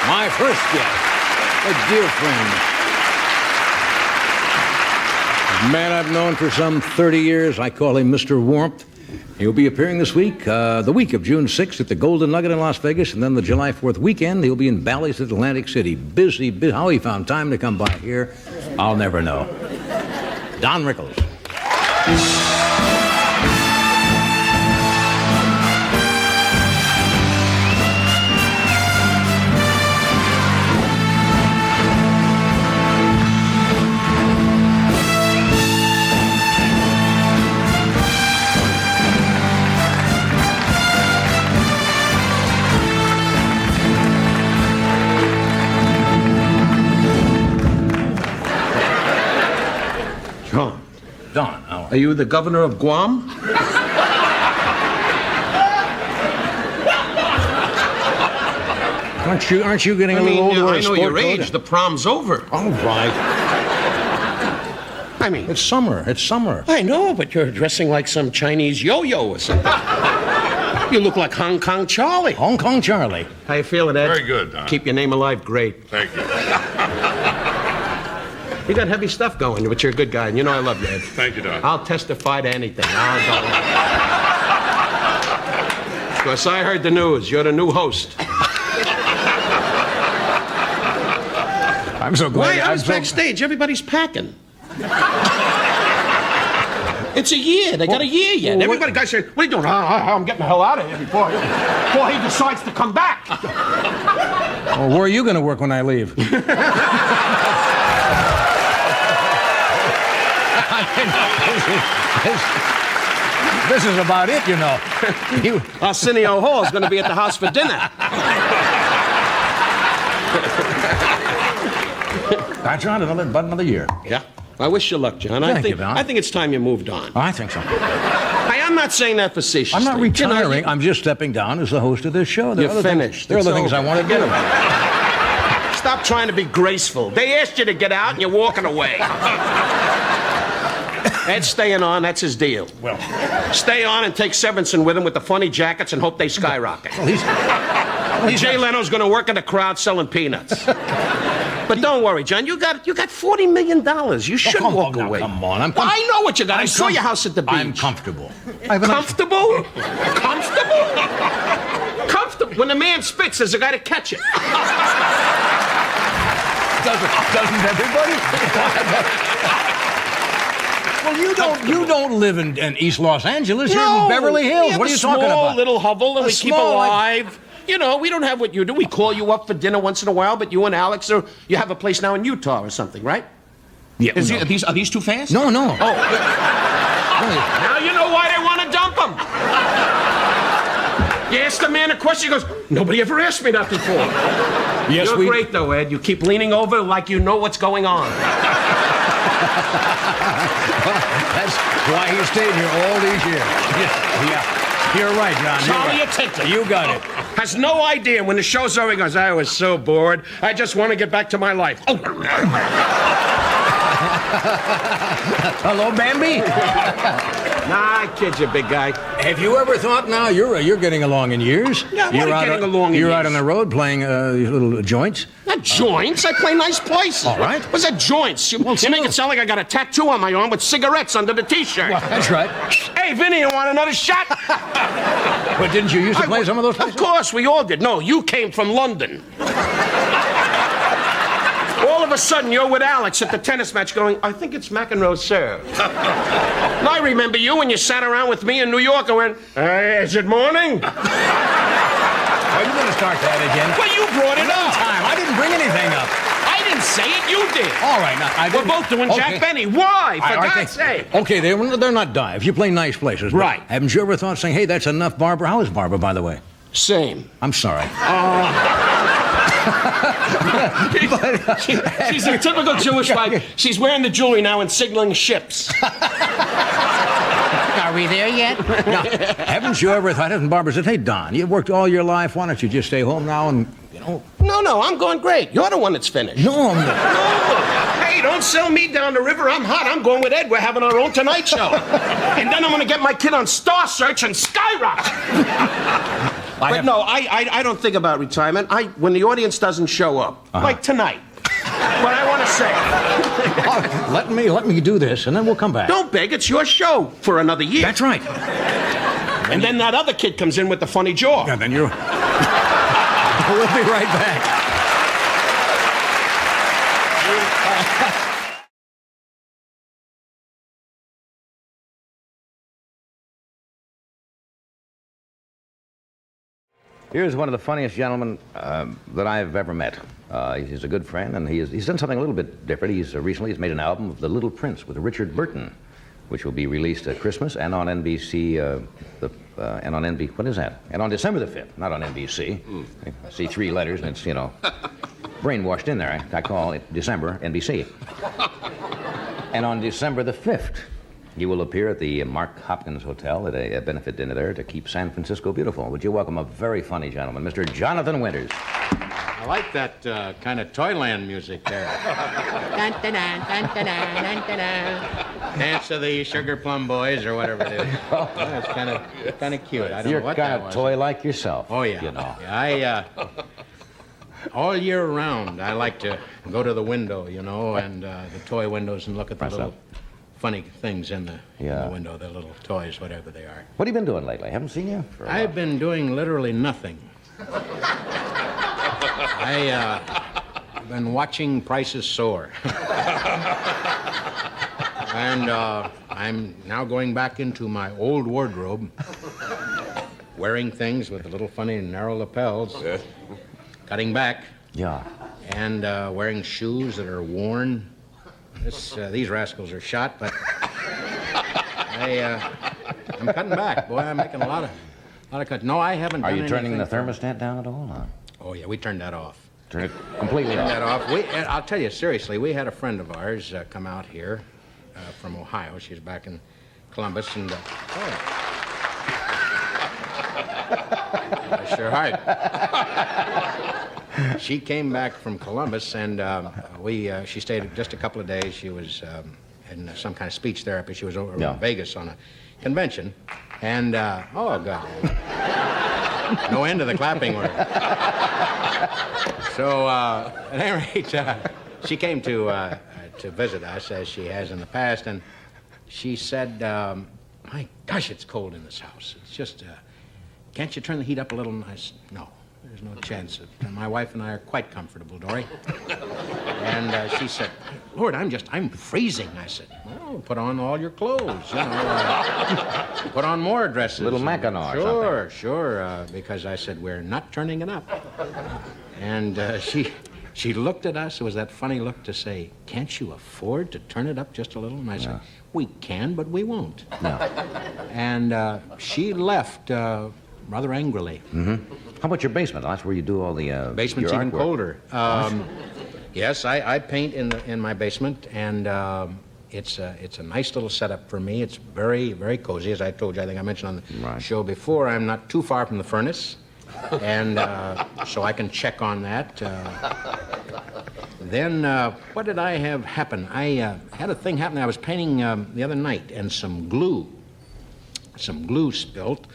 My first guest, a dear friend. A man I've known for some 30 years. I call him Mr. Warmth. He'll be appearing this week, the week of June 6th at the Golden Nugget in Las Vegas, and then the July 4th weekend, he'll be in Bally's at Atlantic City. Busy. How he found time to come by here, I'll never know. Don Rickles. John. Don, Are you the governor of Guam? Aren't you getting a little older? I know your age. The prom's over. All right. I mean, It's summer. I know, but you're dressing like some Chinese yo-yo or something. You look like Hong Kong Charlie. Hong Kong Charlie. How you feeling, Ed? Very good, Don. Keep your name alive. Great. Thank you. You got heavy stuff going, but you're a good guy, and you know I love you, Ed. Thank you, Don. I'll testify to anything. Of course, I heard the news. You're the new host. I'm so glad. Why? I was backstage. Everybody's packing. It's a year. They got a year yet. Well, Everybody, guys say, what are you doing? I'm getting the hell out of here before he decides to come back. Well, where are you going to work when I leave? This is about it, you know. Arsenio Hall is going to be at the house for dinner. That's right, about another year. Yeah. I wish you luck, John. Thank you, Don. I think it's time you moved on. I think so. Hey, I'm not saying that facetiously. I'm not retiring. You know, I'm just stepping down as the host of this show. You're finished. There are It's other things I over. want to do. Stop trying to be graceful. They asked you to get out, and you're walking away. Ed's staying on. That's his deal. Well, Stay on and take Severson with him with the funny jackets and hope they skyrocket. Jay Leno's going to work in the crowd selling peanuts. But don't worry, John. You got $40 million. You should walk away. Come on. I know what you got. I saw your house at the beach. I'm comfortable. Comfortable? Comfortable? Comfortable. When a man spits, there's a guy to catch it. Doesn't everybody? Well, you don't live in East Los Angeles. You're in Beverly Hills. What are you talking about? We have a small little hovel and we keep small, alive. You know, we don't have what you do. We call you up for dinner once in a while, but you and Alex, you have a place now in Utah or something, right? Yeah. Are these too fast? No. Oh. Now you know why they want to dump them. You ask the man a question, he goes, nobody ever asked me that before. Yes, You're great, though, Ed. You keep leaning over like you know what's going on. That's why he stayed here all these years. Yeah. You're right, John. Charlie Attention. You got it. Has no idea when the show's over. He goes, I was so bored. I just want to get back to my life. Oh. Hello, Bambi. Nah, I kid you, big guy. Have you ever thought now you're getting along in years? Yeah, what are getting along in You're years? out on the road playing little joints. Not joints. I play nice places. All right. What's that joints? You make it sound like I got a tattoo on my arm with cigarettes under the T-shirt. Well, that's right. Hey, Vinny, you want another shot? But didn't you used to play some of those places? Of course, we all did. No, you came from London. All of a sudden, you're with Alex at the tennis match going, I think it's McEnroe's serve. And I remember you when you sat around with me in New York and went, is it morning? Are you going to start that again? Well, you brought it up. I didn't bring anything up. I didn't say it, you did. All right, now, We're both doing Jack Benny. Why? For God's sake. Okay, they're not dives. You play nice places. Right. Haven't you ever thought saying, hey, that's enough, Barbara? How is Barbara, by the way? Same. I'm sorry. She's a typical Jewish wife. She's wearing the jewelry now and signaling ships. Are we there yet? Now, haven't you ever thought, hasn't Barbara said, hey, Don, you've worked all your life. Why don't you just stay home now and, you know? No, I'm going great. You're the one that's finished. No, I'm not. No. Hey, don't sell me down the river. I'm hot. I'm going with Ed. We're having our own Tonight Show. And then I'm going to get my kid on Star Search and skyrocket. But no, I don't think about retirement. When the audience doesn't show up, like tonight. But I want to say, Let me do this, and then we'll come back. don't beg. It's your show for another year. That's right. And then that other kid comes in with the funny jaw. Yeah, then you're... We'll be right back. Here's one of the funniest gentlemen that I've ever met. He's a good friend, and he's done something a little bit different. Recently he's made an album of The Little Prince with Richard Burton, which will be released at Christmas and on NBC. And on NBC, what is that? And on December the 5th, not on NBC. I see 3 letters, and it's brainwashed in there. I call it December NBC. And on December the 5th. You will appear at the Mark Hopkins Hotel at a benefit dinner there to keep San Francisco beautiful. Would you welcome a very funny gentleman, Mr. Jonathan Winters? I like that kind of Toyland music there. Dun, dun, dun, dun, dun, dun, dun, dun. Dance of the Sugar Plum Boys or whatever it is. That's kind of cute. I don't know what that was. You're kind of toy-like yourself. Oh, yeah. You know. Yeah, all year round, I like to go to the window, and the toy windows and look at the little funny things in the window, the little toys, whatever they are. What have you been doing lately? I haven't seen you for a while. I've been doing literally nothing. I've been watching prices soar. And I'm now going back into my old wardrobe, wearing things with the little funny narrow lapels, cutting back, and wearing shoes that are worn. These rascals are shot, but I'm cutting back. Boy, I'm making a lot of cuts. No, I haven't done anything. Are you turning the for... thermostat down at all? Huh? Oh, yeah, we turned that off. Turn it completely off? That off. I'll tell you, seriously, we had a friend of ours come out here from Ohio. She's back in Columbus, and... Bless your heart. She came back from Columbus, and she stayed just a couple of days. She was in some kind of speech therapy. She was over in Vegas on a convention, and oh God, no end to the clapping order. So at any rate, she came to visit us as she has in the past, and she said, "My gosh, it's cold in this house. It's just can't you turn the heat up a little?" And I said, "No. There's no chance. My wife and I are quite comfortable, Dory." And she said, "Lord, I'm freezing." I said, "Well, put on all your clothes, put on more dresses." Little Mackinac or something. Sure, because I said, "We're not turning it up." And she looked at us. It was that funny look to say, "Can't you afford to turn it up just a little?" And I said, "We can, but we won't." No. And she left rather angrily. Mm-hmm. How about your basement? That's where you do all the basement's your even artwork. colder. Yes, I paint in my basement, and it's a nice little setup for me. It's very, very cozy. As I told you, I think I mentioned on the show before, I'm not too far from the furnace, and so I can check on that. Then what did I have happen? I had a thing happen. I was painting the other night, and some glue spilt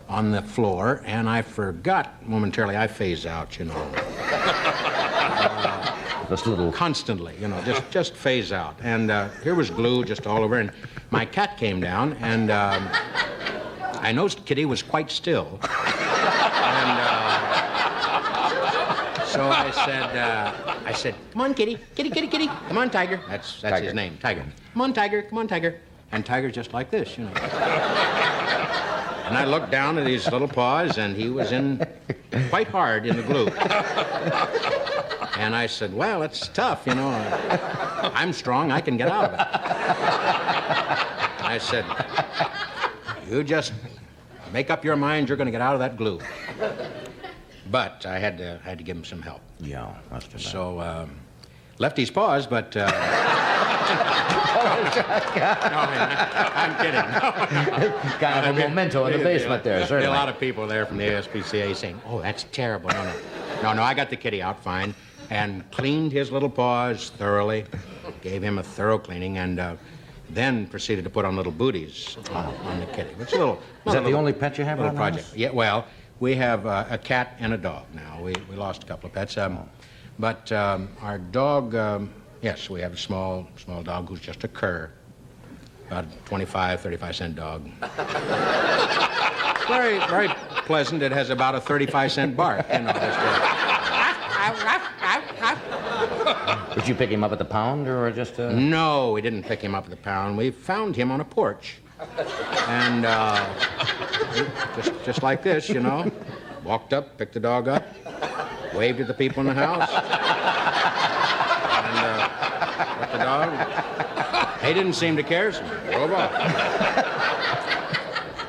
on the floor, and I forgot momentarily. I phase out, Just a little... constantly, just phase out. And here was glue just all over, and my cat came down, and I noticed Kitty was quite still. And so I said, "Come on, Kitty, Kitty, Kitty, Kitty. Come on, Tiger." That's Tiger. his name, Tiger. "Come on, Tiger, come on, Tiger." And Tiger's just like this, And I looked down at his little paws, and he was in quite hard in the glue. And I said, "Well, it's tough, I'm strong. I can get out of it." I said, "You just make up your mind you're going to get out of that glue." But I had to give him some help. Yeah, that's too bad. So left his paws, but... No, I'm kidding. Kind of a memento in the basement there, certainly. There are a lot of people there from the ASPCA saying, "Oh, that's terrible." No, I got the kitty out fine and cleaned his little paws thoroughly, gave him a thorough cleaning, and then proceeded to put on little booties on the kitty. Which is a little... Is that the only pet you have little around the project. house? Yeah, well, We have a cat and a dog now. We lost a couple of pets. But our dog, yes, we have a small dog who's just a cur. About 25, 35-cent dog. Very, very pleasant. It has about a 35-cent bark, you know. Did you pick him up at the pound or just? No, we didn't pick him up at the pound. We found him on a porch. And just like this, you know. Walked up, picked the dog up, waved at the people in the house. And with the dog. They didn't seem to care, so drove off.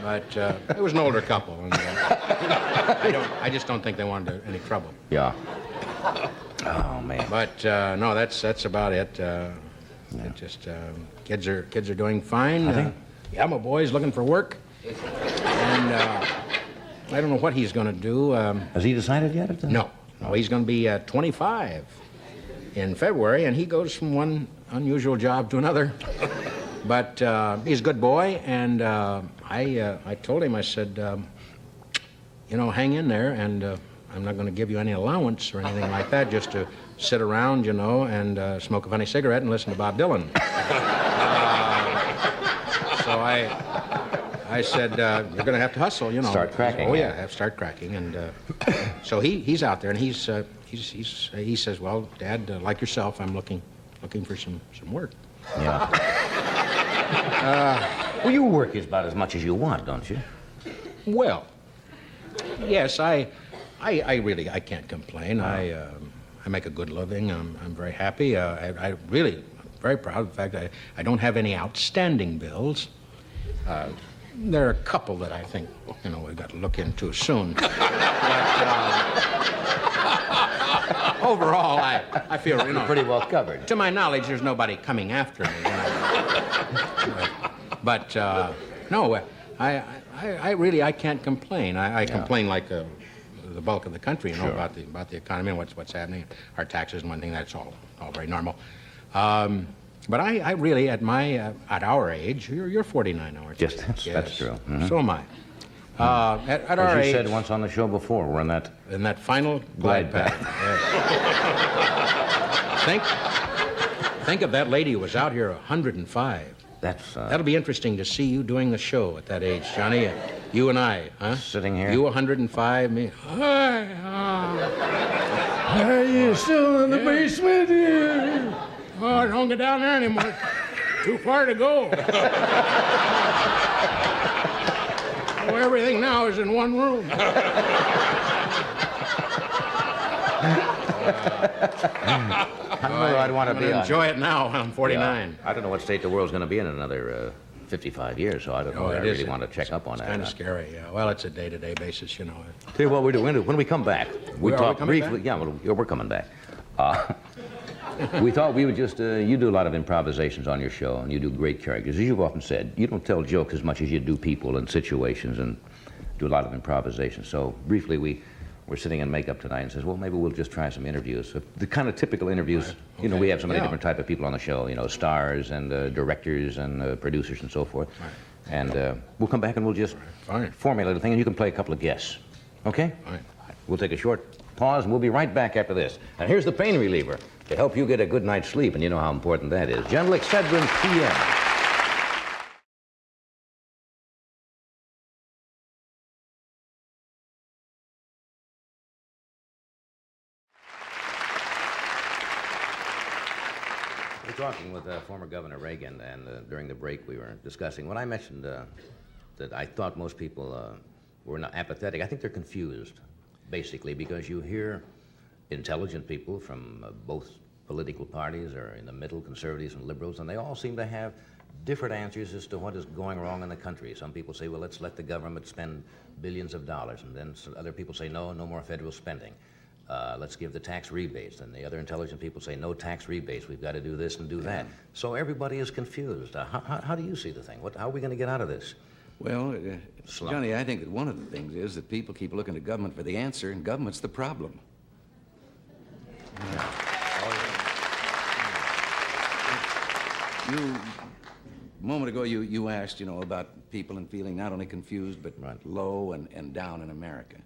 But it was an older couple. And, I just don't think they wanted any trouble. Yeah. Oh man. But no, that's about it. It just kids are doing fine. Yeah, my boy's looking for work, and I don't know what he's going to do. Has he decided yet? No, he's going to be 25 in February, and he goes from one unusual job to another. But he's a good boy, and I told him, I said, you know, hang in there, and I'm not going to give you any allowance or anything like that, just to sit around, you know, and smoke a funny cigarette and listen to Bob Dylan. So I said, you're going to have to hustle, you know. Start cracking. Oh, yeah, start cracking. And so he's out there, and he says, well, Dad, like yourself, I'm looking for some work. Yeah. Well, your work is about as much as you want, don't you? Well, yes, I really can't complain. I make a good living. I'm very happy. I really am very proud of the fact that I don't have any outstanding bills. There are a couple that I think, you know, we've got to look into soon. But, overall, I feel, you know, Pretty well covered. to my knowledge, there's nobody coming after me. You know. But no, I really can't complain. I complain like the bulk of the country, you know, Sure. about the economy and what's happening, our taxes and one thing. That's all very normal. But I really, at our age, you're 49 now, aren't you? Yes, that's true. Mm-hmm. So am I. At our As you age, said once on the show before, we're in that. in that final glide path. Yes. Think of that lady who was out here 105. That's That'll be interesting to see you doing the show at that age, Johnny. You and I, huh? Sitting here. You 105, me. Hi. Are you still in the basement here? Oh, don't get down there anymore. Too far to go. Oh, everything now is in one room. I don't know. I'd want to I'm be gonna on. enjoy it now when I'm 49. I don't know what state the world's going to be in another 55 years, so I don't know. I really want to check up on that. Kind of scary, yeah. Well, it's a day-to-day basis, you know. Tell you what we're doing. When we come back, we Are we talk coming briefly. back? Yeah, we're coming back. We thought we would just, you do a lot of improvisations on your show, and you do great characters. As you've often said, you don't tell jokes as much as you do people and situations, and do a lot of improvisation. So briefly, we're sitting in makeup tonight and says, well, maybe we'll just try some interviews. The kind of typical interviews, Right. you know, Okay. we have so many Yeah. different type of people on the show, you know, stars and directors and producers and so forth. Right. And we'll come back and we'll just Fine. formulate a thing, and you can play a couple of guests. Okay? Fine. We'll take a short pause, and we'll be right back after this. And here's the pain reliever to help you get a good night's sleep, and you know how important that is. Gentle Excedrin PM. We're talking with former Governor Reagan, and during the break we were discussing, when I mentioned that I thought most people were not apathetic, I think they're confused, basically, because you hear intelligent people from both political parties or in the middle, conservatives and liberals, and they all seem to have different answers as to what is going wrong in the country. Some people say, well, let's let the government spend billions of dollars, and then some other people say, no more federal spending. Let's give the tax rebates. And the other intelligent people say, no tax rebates. We've got to do this and do that. So everybody is confused. How do you see the thing? How are we going to get out of this? Well, Slump. Johnny, I think that one of the things is that people keep looking to government for the answer, and government's the problem. A moment ago, you asked, you know, about people and feeling not only confused, but Right. low and down in America.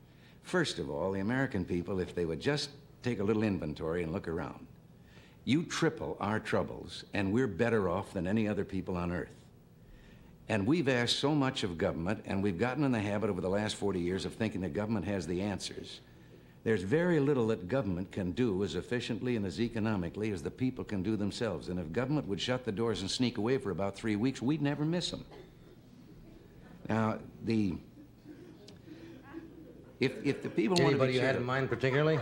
First of all, the American people, if they would just take a little inventory and look around, you triple our troubles, and we're better off than any other people on earth. And we've asked so much of government, and we've gotten in the habit over the last 40 years of thinking that government has the answers. There's very little that government can do as efficiently and as economically as the people can do themselves. And if government would shut the doors and sneak away for about 3 weeks, we'd never miss them. Now, if the people want to Anybody be you had cheered- in mind particularly?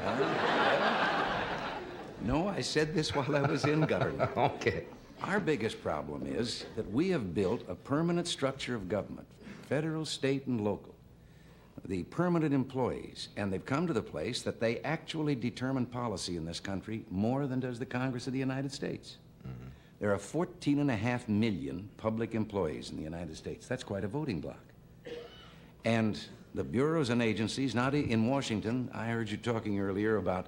No, I said this while I was in government. Okay. Our biggest problem is that we have built a permanent structure of government, federal, state, and local. The permanent employees, and they've come to the place that they actually determine policy in this country more than does the Congress of the United States. Mm-hmm. There are 14.5 million public employees in the United States. That's quite a voting bloc. And the bureaus and agencies, now in Washington, I heard you talking earlier about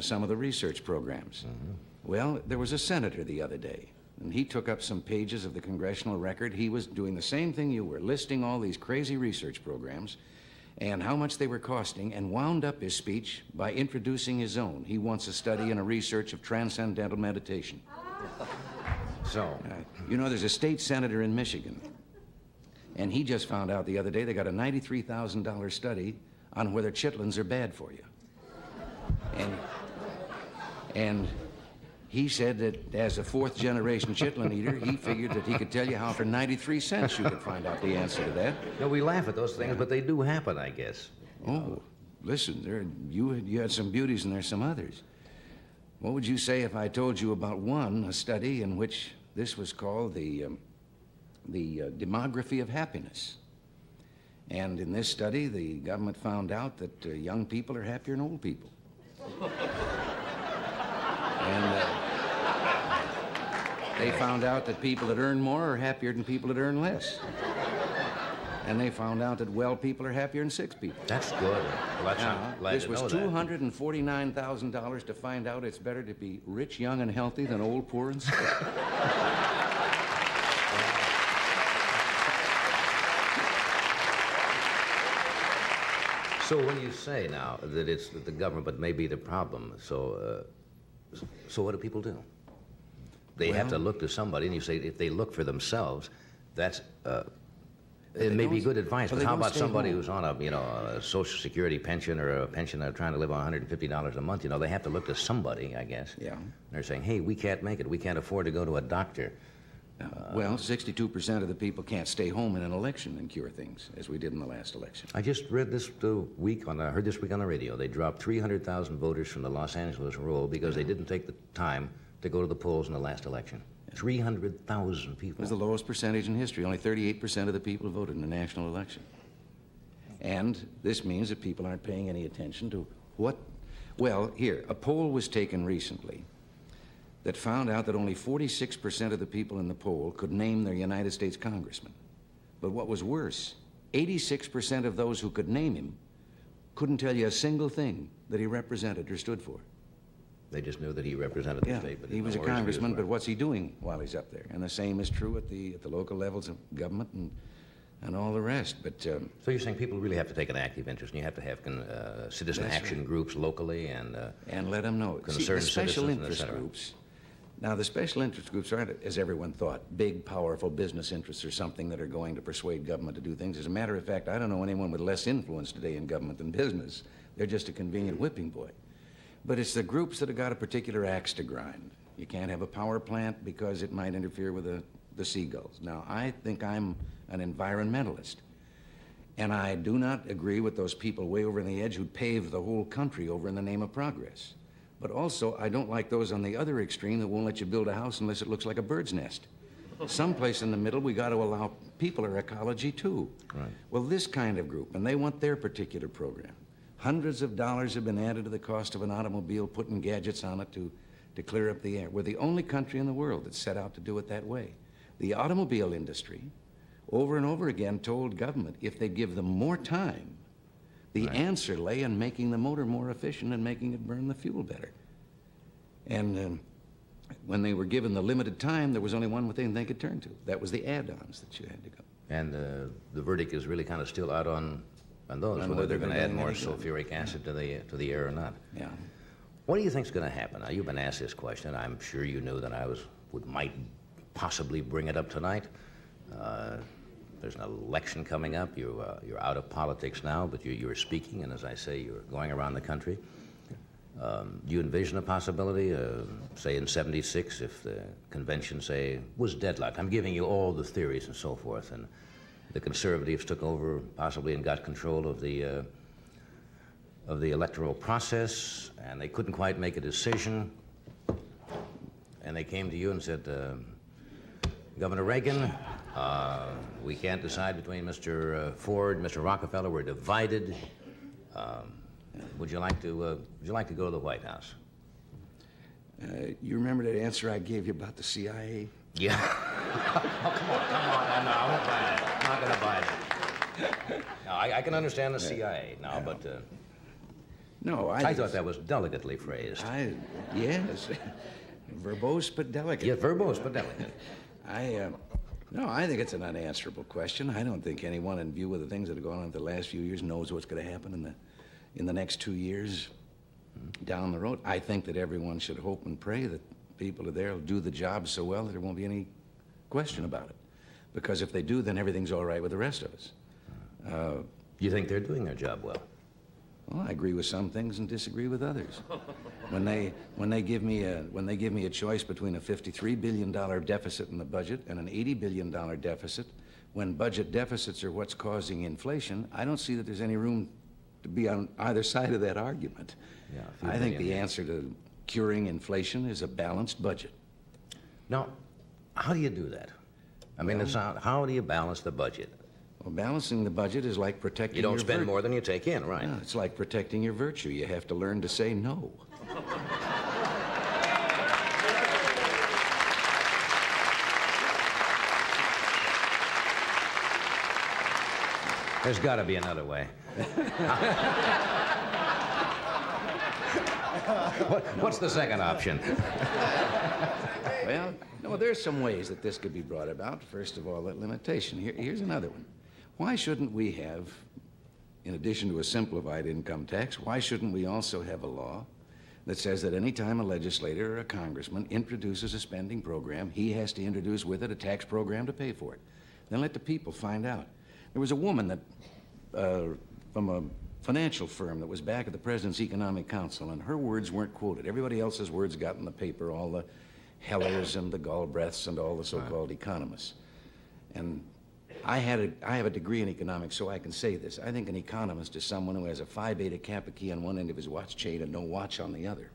some of the research programs. Mm-hmm. Well, there was a senator the other day, and he took up some pages of the congressional record. He was doing the same thing you were, listing all these crazy research programs and how much they were costing, and wound up his speech by introducing his own. He wants a study and a research of transcendental meditation. So, you know, there's a state senator in Michigan, and he just found out the other day they got a $93,000 study on whether chitlins are bad for you. And he said that as a fourth-generation chitlin eater, he figured that he could tell you how for 93 cents you could find out the answer to that. no, we laugh at those things, but they do happen, I guess. Oh, listen, you had some beauties and there's some others. What would you say if I told you about a study in which this was called the demography of happiness? And in this study, the government found out that young people are happier than old people. And they found out that people that earn more are happier than people that earn less. And they found out that well people are happier than sick people. That's good. Well, I'm glad This to was know that. $249,000 to find out it's better to be rich, young, and healthy than old, poor, and sick. So when you say now that it's that the government may be the problem, so what do people do? They have to look to somebody, and you say if they look for themselves, that's it may be good advice. But how about somebody who's on a Social Security pension or a pension they're trying to live on $150 a month? You know, they have to look to somebody, I guess. Yeah. They're saying, hey, we can't make it. We can't afford to go to a doctor. Well, 62% of the people can't stay home in an election and cure things, as we did in the last election. I just read this week on the radio. They dropped 300,000 voters from the Los Angeles roll because they didn't take the time to go to the polls in the last election. 300,000 It people. was the lowest percentage in history. Only 38% of the people voted in the national election. And this means that people aren't paying any attention to what... Well, here, a poll was taken recently that found out that only 46% of the people in the poll could name their United States congressman. But what was worse, 86% of those who could name him couldn't tell you a single thing that he represented or stood for. They just knew that he represented the Yeah, state. But he was a didn't know where his congressman, views were. but what's he doing while he's up there? And the same is true at the local levels of government and all the rest. But So you're saying people really have to take an active interest, and you have to have citizen That's action right. groups locally and let them know. See, the concerned special citizens, interest et cetera. groups. Now, the special interest groups aren't, as everyone thought, big, powerful business interests or something that are going to persuade government to do things. As a matter of fact, I don't know anyone with less influence today in government than business. They're just a convenient whipping boy. But it's the groups that have got a particular axe to grind. You can't have a power plant because it might interfere with the seagulls. Now, I think I'm an environmentalist. And I do not agree with those people way over on the edge who pave the whole country over in the name of progress. But also, I don't like those on the other extreme that won't let you build a house unless it looks like a bird's nest. Someplace in the middle, we got to allow people our ecology, too. Right. Well, this kind of group, and they want their particular program. Hundreds of dollars have been added to the cost of an automobile, putting gadgets on it to clear up the air. We're the only country in the world that's set out to do it that way. The automobile industry, over and over again, told government if they give them more time, the answer lay in making the motor more efficient and making it burn the fuel better. And when they were given the limited time, there was only one thing they could turn to. That was the add-ons that you had to go. And the verdict is really kind of still out on And those, And whether whether they're going to they're add doing more any good. sulfuric acid to the air or not. Yeah. What do you think's going to happen? Now, you've been asked this question. I'm sure you knew that I might possibly bring it up tonight. There's an election coming up. You're out of politics now, but you're speaking, and as I say, you're going around the country. Do you envision a possibility, say in '76, if the convention, say, was deadlocked? I'm giving you all the theories and so forth, and the conservatives took over possibly and got control of the electoral process, and they couldn't quite make a decision, and they came to you and said, Governor Reagan, we can't decide between Mr. Ford, Mr. Rockefeller. We're divided. Would you like to go to the White House? You remember that answer I gave you about the CIA? Yeah. Oh, come on. No, I won't buy it. I'm not going to buy it. No, I can understand the CIA now, but No, I thought that was delicately phrased. Yes. Verbose but delicate. Yeah, verbose but delicate. No, I think it's an unanswerable question. I don't think anyone, in view of the things that have gone on the last few years, knows what's going to happen in the next 2 years down the road. I think that everyone should hope and pray that people there will do the job so well that there won't be any question about it. Because if they do, then everything's all right with the rest of us. You think they're doing their job well? Well, I agree with some things and disagree with others. When they give me a choice between a $53 billion deficit in the budget and an $80 billion deficit, when budget deficits are what's causing inflation, I don't see that there's any room to be on either side of that argument. Yeah, a few I think billion. the answer to curing inflation is a balanced budget. Now, how do you do that? I mean, how do you balance the budget? Well, balancing the budget is like protecting You don't your spend virtue. more than you take in, right? Yeah, it's like protecting your virtue. You have to learn to say no. There's got to be another way. What's the second option? Well, no, there's some ways that this could be brought about. First of all, that limitation. Here's another one. Why shouldn't we have, in addition to a simplified income tax, why shouldn't we also have a law that says that any time a legislator or a congressman introduces a spending program, he has to introduce with it a tax program to pay for it? Then let the people find out. There was a woman that, from a financial firm that was back at the President's Economic Council, and her words weren't quoted. Everybody else's words got in the paper, all the Hellers and the Galbraiths and all the so-called economists. And I have a degree in economics, so I can say this. I think an economist is someone who has a Phi Beta Kappa key on one end of his watch chain and no watch on the other.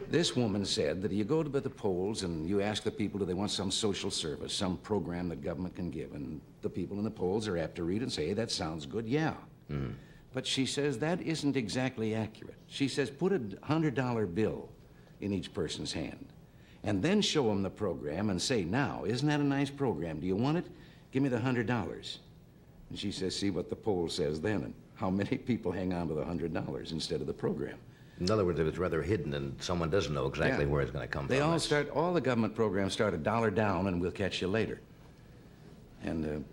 This woman said that you go to the polls and you ask the people, do they want some social service, some program that government can give? And the people in the polls are apt to read and say, hey, that sounds good, yeah. Mm-hmm. But she says that isn't exactly accurate. She says put a $100 bill in each person's hand and then show them the program and say, now, isn't that a nice program? Do you want it? Give me the $100. And she says, see what the poll says then and how many people hang on to the $100 instead of the program. In other words, if it's rather hidden and someone doesn't know exactly where it's going to come They from. all the government programs start $1 down and we'll catch you later. And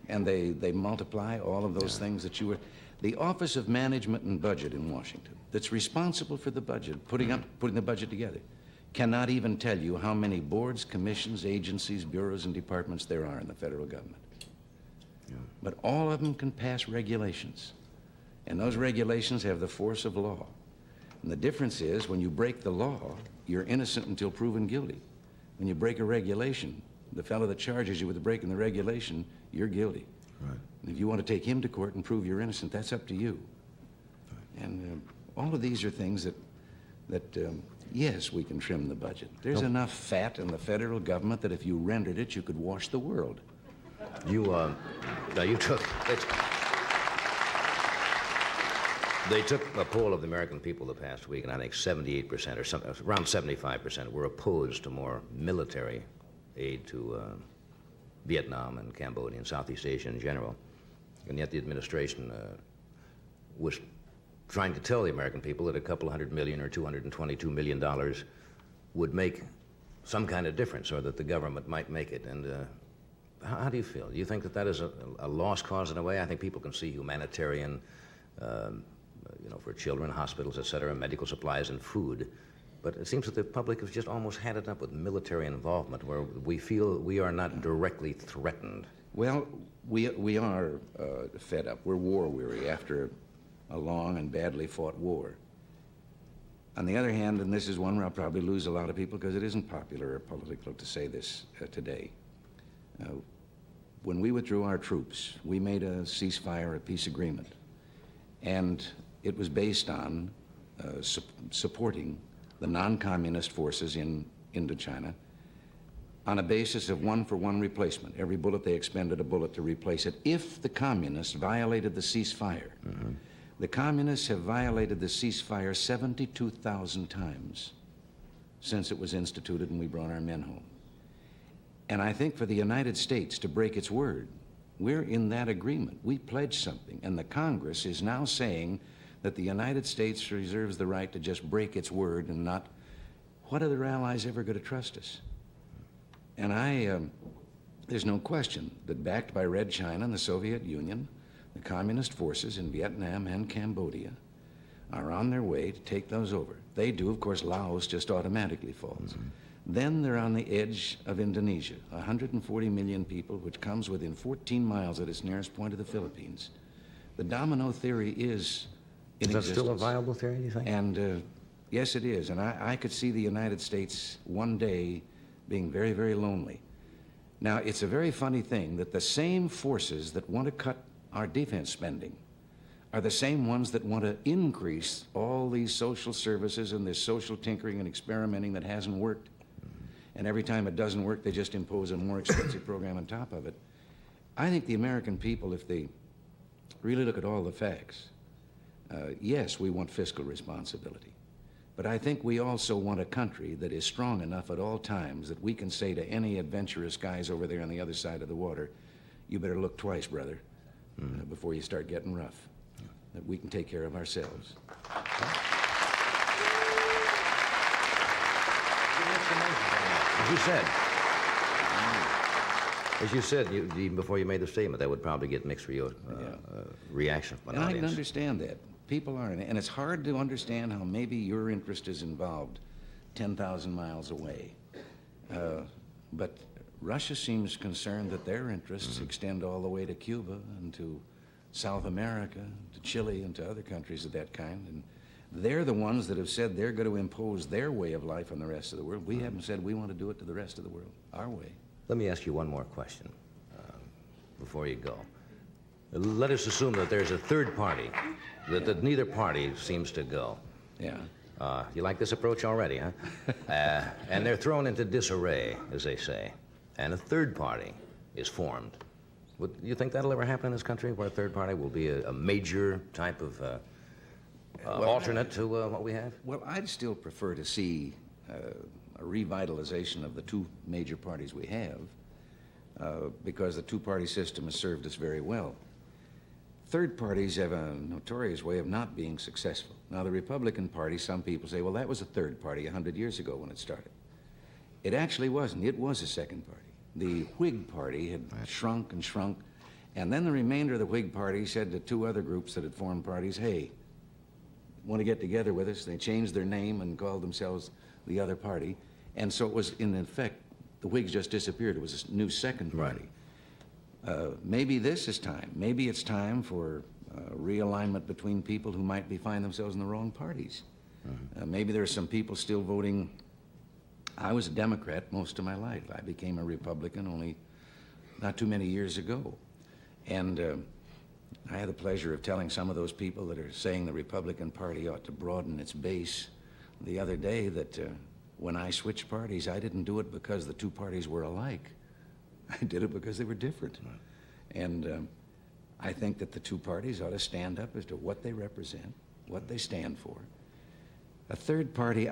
they multiply all of those things that you were... The Office of Management and Budget in Washington, that's responsible for the budget, putting the budget together, cannot even tell you how many boards, commissions, agencies, bureaus, and departments there are in the federal government. Yeah. But all of them can pass regulations. And those regulations have the force of law. And the difference is, when you break the law, you're innocent until proven guilty. When you break a regulation, the fellow that charges you with breaking the regulation, you're guilty. Right. And if you want to take him to court and prove you're innocent, that's up to you. Right. And all of these are things that yes, we can trim the budget. There's enough fat in the federal government that if you rendered it, you could wash the world. They took a poll of the American people the past week, and I think 78% or something, around 75% were opposed to more military aid to Vietnam and Cambodia and Southeast Asia in general. And yet the administration was trying to tell the American people that a couple $100 million or $222 million would make some kind of difference, or that the government might make it. And How do you feel? Do you think that that is a lost cause in a way? I think people can see humanitarian, for children, hospitals, et cetera, medical supplies and food. But it seems that the public has just almost had it up with military involvement, where we feel we are not directly threatened. Well, we are fed up. We're war weary after a long and badly fought war. On the other hand, and this is one where I'll probably lose a lot of people because it isn't popular or political to say this today. When we withdrew our troops, we made a ceasefire, a peace agreement, and it was based on supporting the non-communist forces in Indochina on a basis of one-for-one replacement. Every bullet they expended a bullet to replace it if the communists violated the ceasefire. Mm-hmm. The communists have violated the ceasefire 72,000 times since it was instituted and we brought our men home. And I think for the United States to break its word, we're in that agreement. We pledged something, and the Congress is now saying that the United States reserves the right to just break its word and not, what are their allies ever going to trust us? And there's no question that backed by Red China and the Soviet Union, the communist forces in Vietnam and Cambodia are on their way to take those over. They do, of course. Laos just automatically falls. Mm-hmm. Then they're on the edge of Indonesia, 140 million people, which comes within 14 miles at its nearest point of the Philippines. The domino theory is in existence. Is that still a viable theory, do you think? And yes, it is. And I could see the United States one day being very, very lonely. Now, it's a very funny thing that the same forces that want to cut our defense spending are the same ones that want to increase all these social services and this social tinkering and experimenting that hasn't worked. And every time it doesn't work, they just impose a more expensive program on top of it. I think the American people, if they really look at all the facts, yes, we want fiscal responsibility. But I think we also want a country that is strong enough at all times that we can say to any adventurous guys over there on the other side of the water, you better look twice, brother, before you start getting rough, that we can take care of ourselves. As you said, even before you made the statement, that would probably get mixed reaction from an And I audience. can understand that. People are, and it's hard to understand how maybe your interest is involved 10,000 miles away. But Russia seems concerned that their interests extend all the way to Cuba and to South America, to Chile and to other countries of that kind. And they're the ones that have said they're going to impose their way of life on the rest of the world. We haven't said we want to do it to the rest of the world, our way. Let me ask you one more question before you go. Let us assume that there's a third party, that neither party seems to go. Yeah. You like this approach already, huh? And they're thrown into disarray, as they say, and a third party is formed. Would you think that'll ever happen in this country, where a third party will be a major type of alternate to what we have? Well, I'd still prefer to see a revitalization of the two major parties we have, because the two-party system has served us very well. Third parties have a notorious way of not being successful. Now, the Republican Party, some people say, well, that was a third party 100 years ago when it started. It actually wasn't. It was a second party. The Whig Party had shrunk and shrunk, and then the remainder of the Whig Party said to two other groups that had formed parties, hey, want to get together with us? They changed their name and called themselves the other party. And so it was, in effect, the Whigs just disappeared. It was a new second party. Maybe this is time. Maybe it's time for realignment between people who might find themselves in the wrong parties. Maybe there are some people still voting. I was a Democrat most of my life. I became a Republican only not too many years ago. And I had the pleasure of telling some of those people that are saying the Republican Party ought to broaden its base the other day that when I switched parties, I didn't do it because the two parties were alike. I did it because they were different. And I think that the two parties ought to stand up as to what they represent, what they stand for. A third party,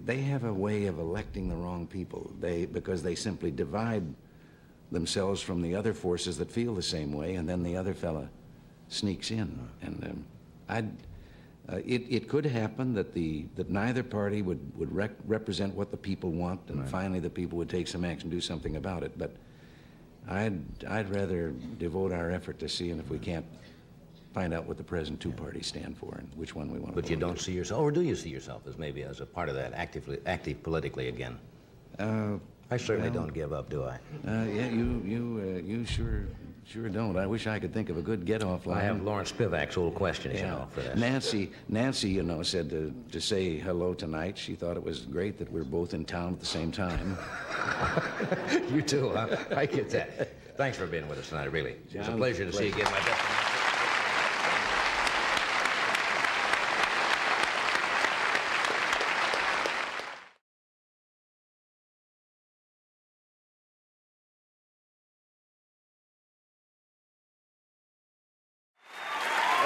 they have a way of electing the wrong people because they simply divide themselves from the other forces that feel the same way, and then the other fella sneaks in. And it could happen that neither party would represent what the people want, and finally the people would take some action, do something about it. But I'd rather devote our effort to seeing if we can't find out what the present two parties stand for and which one we want to. But you don't see yourself, or do you see yourself as maybe as a part of that, active politically again? I certainly don't give up, do I? Yeah, you sure don't. I wish I could think of a good get-off line. I have Lawrence Spivak's old questions, you know, for this. Nancy, you know, said to say hello tonight. She thought it was great that we're both in town at the same time. You too, huh? I get that. Thanks for being with us tonight, really. It's a pleasure to see you again, my best.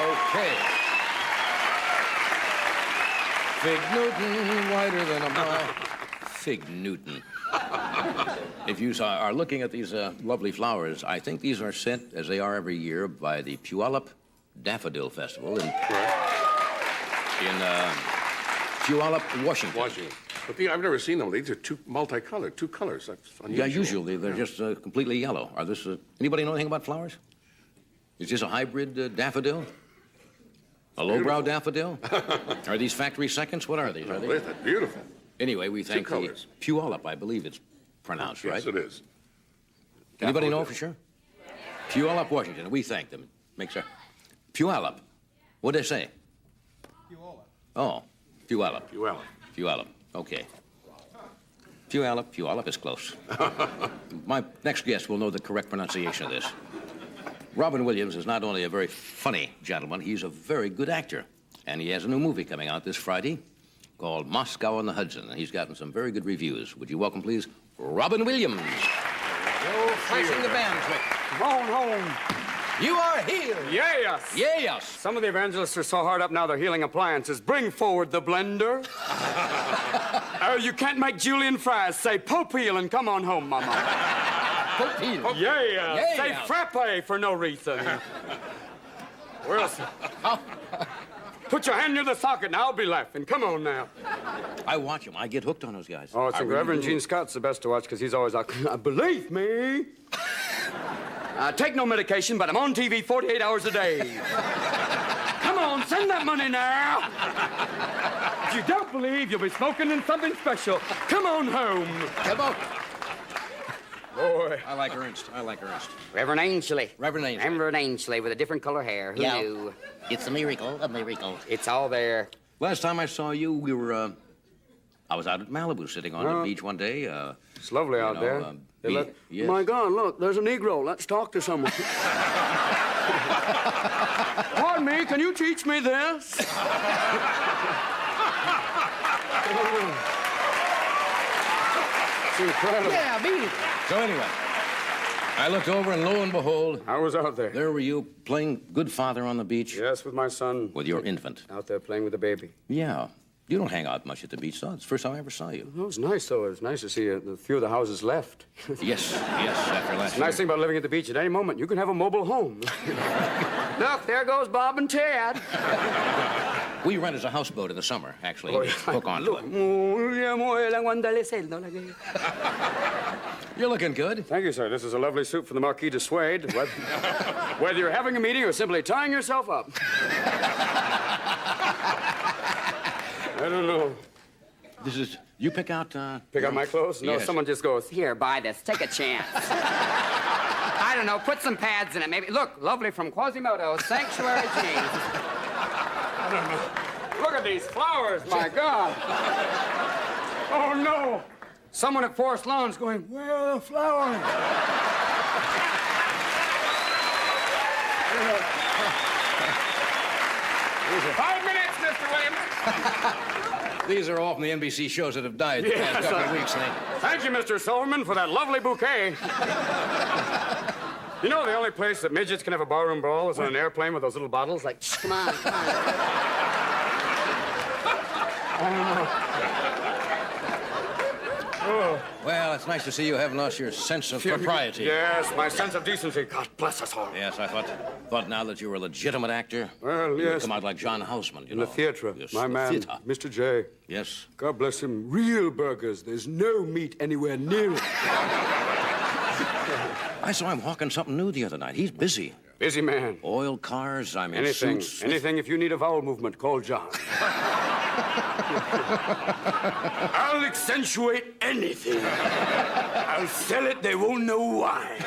Okay. Fig Newton, wider than a mile. Fig Newton. If you are looking at these lovely flowers, I think these are sent, as they are every year, by the Puyallup Daffodil Festival in Puyallup, Washington. But I've never seen them. These are multicolored, two colors. That's unusual. Yeah, usually they're just completely yellow. Are this? Anybody know anything about flowers? Is this a hybrid daffodil? A lowbrow daffodil? Are these factory seconds? What are these? Are they? They're beautiful. Anyway, we thank the colors. Puyallup, I believe it's pronounced, right? Yes, it is. Anybody know for sure? Puyallup, Washington. We thank them. Make sure. Puyallup. What'd they say? Puyallup. Oh, Puyallup. Puyallup. Okay. Puyallup is close. My next guest will know the correct pronunciation of this. Robin Williams is not only a very funny gentleman, he's a very good actor. And he has a new movie coming out this Friday called Moscow on the Hudson. And he's gotten some very good reviews. Would you welcome, please, Robin Williams? Flashing the bands, Rick. Come on home. You are healed. Yes. Yes. Some of the evangelists are so hard up now they're healing appliances. Bring forward the blender. Oh, you can't make julienne fries. Say popeel and come on home, Mama. Popeel. Yeah. Say frappe for no reason. Where else? Put your hand near the socket and I'll be laughing. Come on now. I watch him. I get hooked on those guys. Oh, it's Reverend Gene Scott's the best to watch because he's always like, believe me. Take no medication, but I'm on TV 48 hours a day. Come on, send that money now. If you don't believe, you'll be smoking in something special. Come on home. Come on. Boy. I like Ernst. Reverend Ainsley. Reverend Ainsley. Reverend Ainsley with a different color hair. Who knew? It's a miracle, a miracle. It's all there. Last time I saw you, we were, I was out at Malibu sitting on the beach one day. It's lovely out there. Yes. My God, look, there's a Negro. Let's talk to someone. Pardon me, can you teach me this? It's incredible. Yeah, beat it. So anyway, I looked over and lo and behold, I was out there. there were you playing good father on the beach Yes, with my son. with your infant. Out there playing with the baby. Yeah. You don't hang out much at the beach, though. It's the first time I ever saw you. It was nice, though. It was nice to see a few of the houses left. Yes, after last The nice thing about living at the beach, at any moment, you can have a mobile home. Look, there goes Bob and Ted. We rent as a houseboat in the summer, actually. Oh, You hook onto it. You're looking good. Thank you, sir. This is a lovely suit for the Marquis de Suede. Whether you're having a meeting or simply tying yourself up. I don't know. This is, you pick out, Pick out my clothes? No, Yes. someone just goes, Here, buy this. Take a chance. I don't know. Put some pads in it, maybe. Look, lovely from Quasimodo, Sanctuary Jeans. I don't know. Look at these flowers, my God. Oh, no. Someone at Forest Lawn's going, where are the flowers? 5 minutes, Mr. Williams. these are all from the NBC shows that have died the past couple of weeks. Thank you, Mr. Silverman, for that lovely bouquet. You know, the only place that midgets can have a barroom brawl is on an airplane with those little bottles. Like, Come on, come on. Well, it's nice to see you haven't lost your sense of propriety. Yes, my sense of decency. God bless us all. Yes, I thought now that you were a legitimate actor, Well, you would yes. come out like John Houseman, you In know. the theater, Yes, my the man, theater. Mr. J. Yes. God bless him. Real burgers. There's no meat anywhere near it. I saw him hawking something new the other night. He's busy. Busy man. Oil cars, I mean, Anything. suits. Anything if you need a vowel movement, call John. I'll accentuate anything. I'll sell it, they won't know why.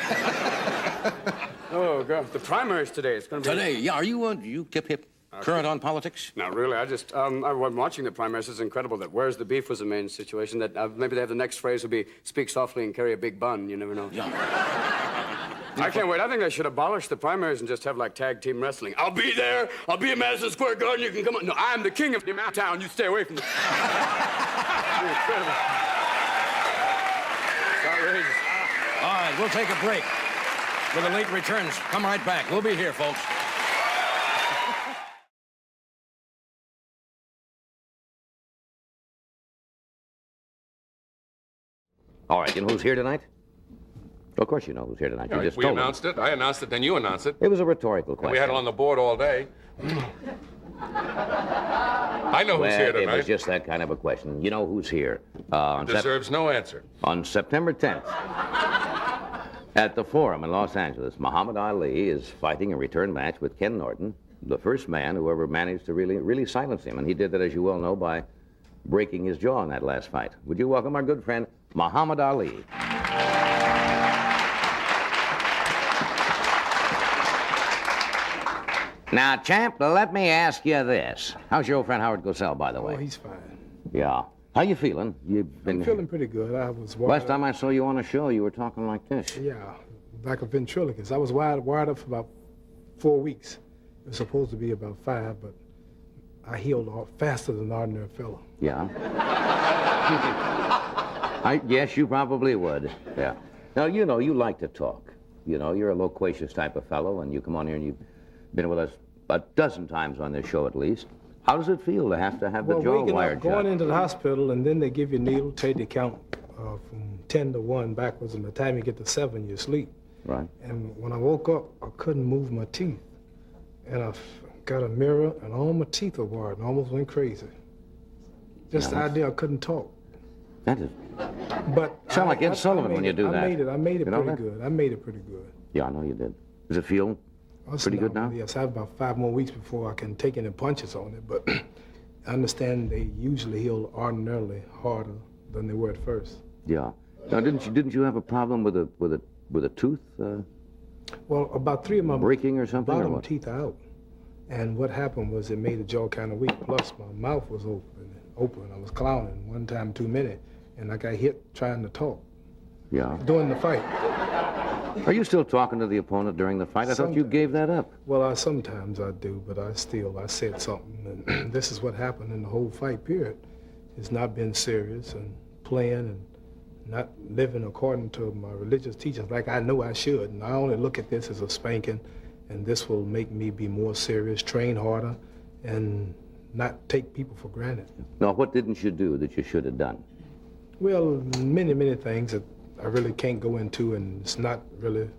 Oh, God. The primaries today. It's going to be... Today, yeah. Are you hip current on politics? Not really. I'm watching the primaries. It's incredible that where's the beef was the main situation. That maybe they have the next phrase will be speak softly and carry a big bun. You never know. Yeah. I can't wait. I think they should abolish the primaries and just have like tag team wrestling. I'll be there. I'll be at Madison Square Garden. You can come on. No, I'm the king of the town. You stay away from me. Incredible. It's outrageous. All right, we'll take a break. When the league returns, come right back. We'll be here, folks. All right, you know who's here tonight? Of course you know who's here tonight. You just We told them. announced it. I announced it, then you announced it. It was a rhetorical question. We had it on the board all day. I know who's here Well, it was tonight. just that kind of a question. You know who's here? Deserves no answer. On September 10th, at the Forum in Los Angeles, Muhammad Ali is fighting a return match with Ken Norton, the first man who ever managed to really silence him. And he did that, as you well know, by breaking his jaw in that last fight. Would you welcome our good friend, Muhammad Ali? Now, champ, let me ask you this. How's your old friend Howard Cosell, by the way? Oh, he's fine. Yeah. How you feeling? You've been... I'm feeling pretty good. I was wired Last time I saw you on a show, you were talking like this. Yeah, like a ventriloquist. I was wired up for about 4 weeks. It was supposed to be about 5, but I healed off faster than an ordinary fellow. Yeah. Yes, you probably would. Yeah. Now, you know, you like to talk. You know, you're a loquacious type of fellow, and you come on here and you've been with us a dozen times on this show at least. How does it feel to have the jaw waking wired up, going shut? into the hospital, and then they give you a needle, take the count from 10 to 1 backwards, and by the time you get to 7, you're asleep. Right. And when I woke up, I couldn't move my teeth. And I got a mirror, and all my teeth were wired, and I almost went crazy. Just the idea I couldn't talk. That is... But Sound like Ed Sullivan when you do that. I made it You pretty know that? good. I made it pretty good. Yeah, I know you did. Does it feel pretty good now? Yes, I have about 5 more weeks before I can take any punches on it, but I understand they usually heal ordinarily harder than they were at first. Yeah. Now, didn't you have a problem with a tooth Well, about 3 of my breaking or something? Or bottom what? teeth are out. And what happened was it made the jaw kind of weak. Plus, my mouth was open. I was clowning one time too many, and I got hit trying to talk Yeah. during the fight. Are you still talking to the opponent during the fight? I thought you gave that up. Well, sometimes I do, but I said something, and this is what happened in the whole fight period. It's not been serious and playing and not living according to my religious teachings like I know I should. And I only look at this as a spanking, and this will make me be more serious, train harder, and not take people for granted. Now, what didn't you do that you should have done? Well, many things that I really can't go into, and it's not really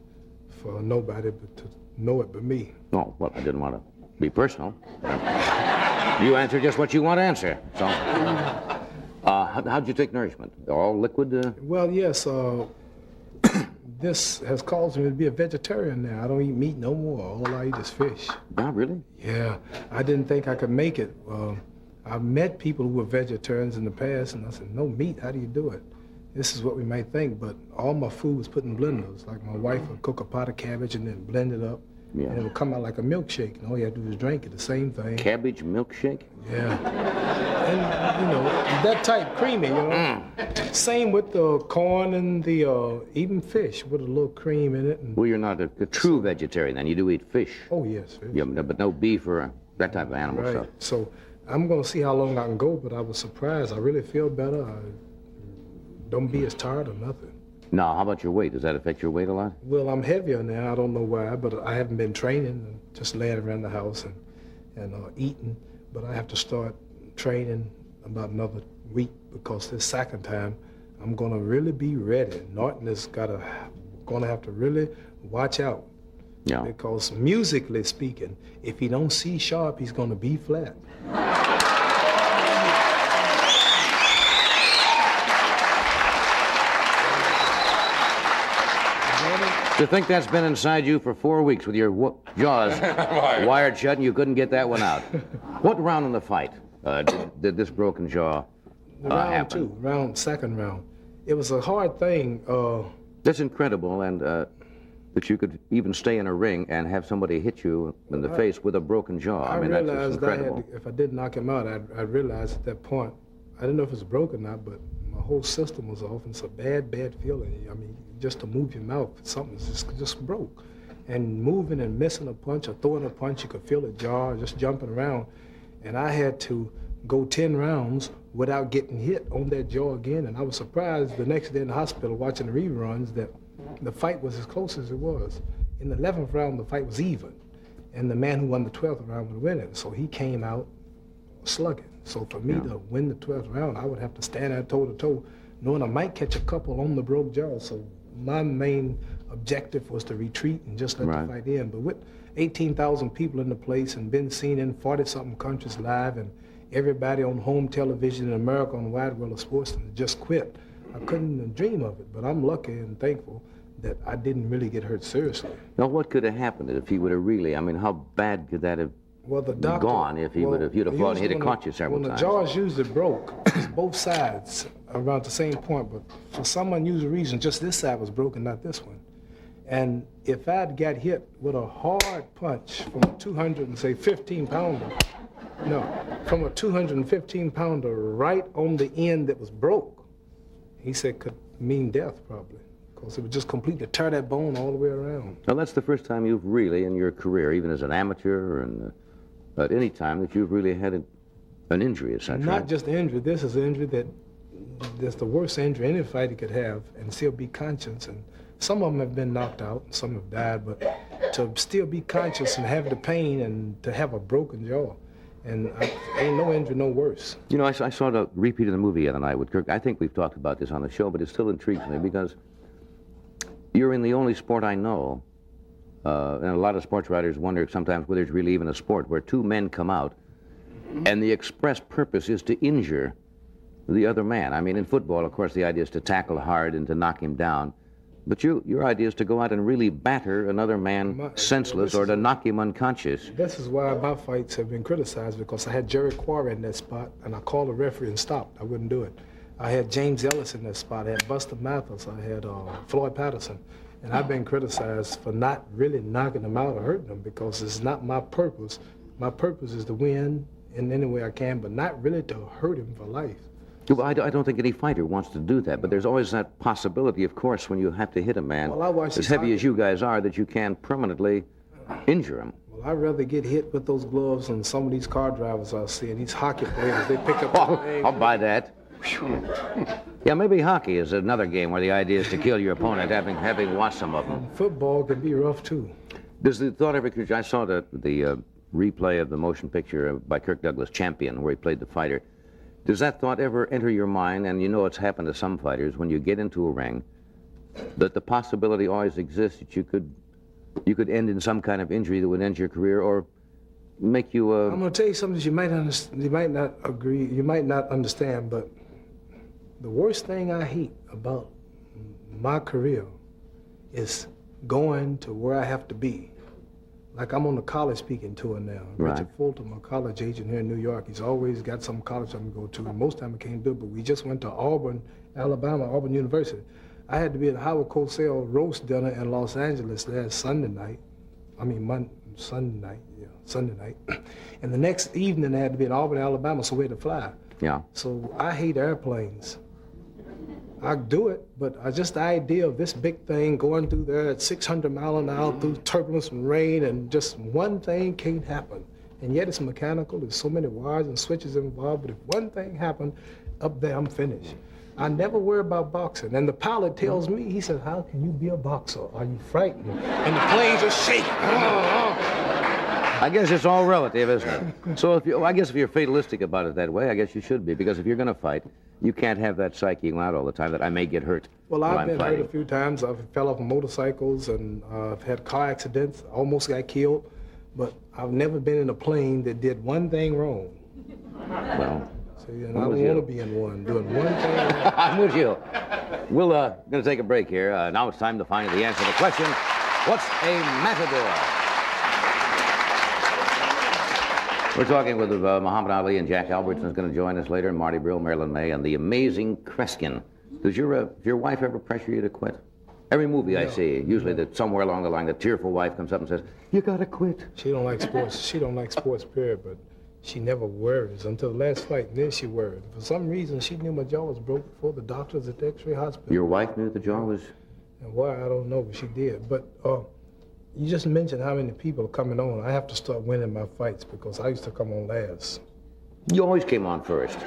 for nobody but to know it but me. No, well, I didn't want to be personal. You answer just what you want to answer. So, how'd you take nourishment? All liquid? Well, yes, this has caused me to be a vegetarian now. I don't eat meat no more. All I eat is fish. No, really? Yeah, I didn't think I could make it. I've met people who were vegetarians in the past, and I said, no meat, how do you do it? This is what we might think, but all my food was put in blenders. Like my wife would cook a pot of cabbage and then blend it up, Yeah. and it would come out like a milkshake, and all you had to do was drink it, the same thing. Cabbage milkshake? Yeah. And, that type, creamy, Same with the corn and the, even fish with a little cream in it. And, Well, you're not a true vegetarian then. You do eat fish. oh, yes, fish. Yeah, but no beef or that type of animal Right. stuff. So I'm going to see how long I can go, but I was surprised. I really feel better. I don't be as tired or nothing. Now, how about your weight? Does that affect your weight a lot? Well, I'm heavier now. I don't know why, but I haven't been training, just laying around the house and eating. But I have to start training about another week because this second time I'm going to really be ready. Norton is going to have to really watch out. Yeah. Because musically speaking, if he don't see sharp, he's going to be flat. To think that's been inside you for 4 weeks with your jaws wired shut and you couldn't get that one out. What round in the fight did this broken jaw happen? Second round. It was a hard thing. That's incredible, and that you could even stay in a ring and have somebody hit you in the face with a broken jaw. I mean, that's just incredible. If I did knock him out, I realized at that point, I didn't know if it was broken or not, but my whole system was off, and it's a bad feeling. I mean, just to move your mouth, something just broke. And moving and missing a punch or throwing a punch, you could feel the jaw just jumping around. And I had to go 10 rounds without getting hit on that jaw again. And I was surprised the next day in the hospital watching the reruns that the fight was as close as it was. In the 11th round, the fight was even. And the man who won the 12th round would win it. So he came out slugging. So for me to win the 12th round, I would have to stand there toe-to-toe, knowing I might catch a couple on the broke jaw. So my main objective was to retreat and just let the fight end. But with 18,000 people in the place and been seen in 40-something countries live and everybody on home television in America on the wide world of sports and just quit, I couldn't dream of it. But I'm lucky and thankful that I didn't really get hurt seriously. Now, what could have happened if he would have really, I mean, how bad could that have gone if he would have, you'd have fought and he'd have caught you several times? When the jaws usually broke, it's both sides around the same point, but for some unusual reason, just this side was broken, not this one. And if I'd got hit with a hard punch from a 215-pounder, from a 215-pounder right on the end that was broke, he said could mean death probably, because it would just completely tear that bone all the way around. Well, that's the first time you've really, in your career, even as an amateur and at any time, that you've really had an injury, essentially. Not just an injury. This is an injury that's the worst injury any fighter could have and still be conscious. And some of them have been knocked out, and some have died, but to still be conscious and have the pain and to have a broken jaw, and ain't no injury no worse. You know, I saw the repeat of the movie the other night with Kirk. I think we've talked about this on the show, but it still intrigues me because you're in the only sport I know, and a lot of sports writers wonder sometimes whether it's really even a sport, where two men come out and the express purpose is to injure the other man. I mean, in football, of course, the idea is to tackle hard and to knock him down. But your idea is to go out and really batter another man senseless or to knock him unconscious. This is why my fights have been criticized, because I had Jerry Quarry in that spot, and I called the referee and stopped. I wouldn't do it. I had James Ellis in that spot. I had Buster Mathis. I had Floyd Patterson. And I've been criticized for not really knocking them out or hurting them, because it's not my purpose. My purpose is to win in any way I can, but not really to hurt him for life. Well, I don't think any fighter wants to do that, but there's always that possibility, of course, when you have to hit a man as heavy as you guys are, that you can permanently injure him. Well, I'd rather get hit with those gloves than some of these car drivers I see, and these hockey players, they pick up... I'll buy that. Yeah, maybe hockey is another game where the idea is to kill your opponent, having watched some of them. Football can be rough, too. Does the thought ever... I saw the replay of the motion picture by Kirk Douglas, Champion, where he played the fighter. Does that thought ever enter your mind, and you know it's happened to some fighters, when you get into a ring, that the possibility always exists that you could end in some kind of injury that would end your career or make you... I'm going to tell you something that you might not agree, you might not understand, but the worst thing I hate about my career is going to where I have to be. Like I'm on the college speaking tour now. Right. Richard Fulton, my college agent here in New York, he's always got some college I'm going to go to. And most of the time I can't do it, but we just went to Auburn, Alabama, Auburn University. I had to be at Howard Cosell roast dinner in Los Angeles last Sunday night. Sunday night. And the next evening I had to be in Auburn, Alabama, so we had to fly. Yeah. So I hate airplanes. I do it, but just the idea of this big thing going through there at 600 miles an hour through turbulence and rain, and just one thing can't happen. And yet it's mechanical, there's so many wires and switches involved, but if one thing happened, up there I'm finished. I never worry about boxing. And the pilot tells me, he said, how can you be a boxer? Are you frightened? And the planes are shaking. I guess it's all relative, isn't it? So I guess if you're fatalistic about it that way, I guess you should be, because if you're going to fight, you can't have that psyche out all the time that I may get hurt. Well, I've been hurt a few times. I've fell off of motorcycles, and I've had car accidents, almost got killed, but I've never been in a plane that did one thing wrong. Well, see, and I don't want to be in one, doing one thing wrong. I'm with you. We're going to take a break here. Now it's time to find the answer to the question. What's a matador? We're talking with Muhammad Ali, and Jack Albertson is going to join us later, and Marty Brill, Marilyn May, and the amazing Kreskin. Does your wife ever pressure you to quit? Every movie I see, usually that somewhere along the line, the tearful wife comes up and says, "You gotta quit." She don't like sports. She don't like sports, period, but she never worries until the last fight, and then she worried. For some reason, she knew my jaw was broke before the doctors at the X-ray hospital. Your wife knew the jaw was... And why, I don't know, but she did. But you just mentioned how many people are coming on. I have to start winning my fights because I used to come on last. You always came on first.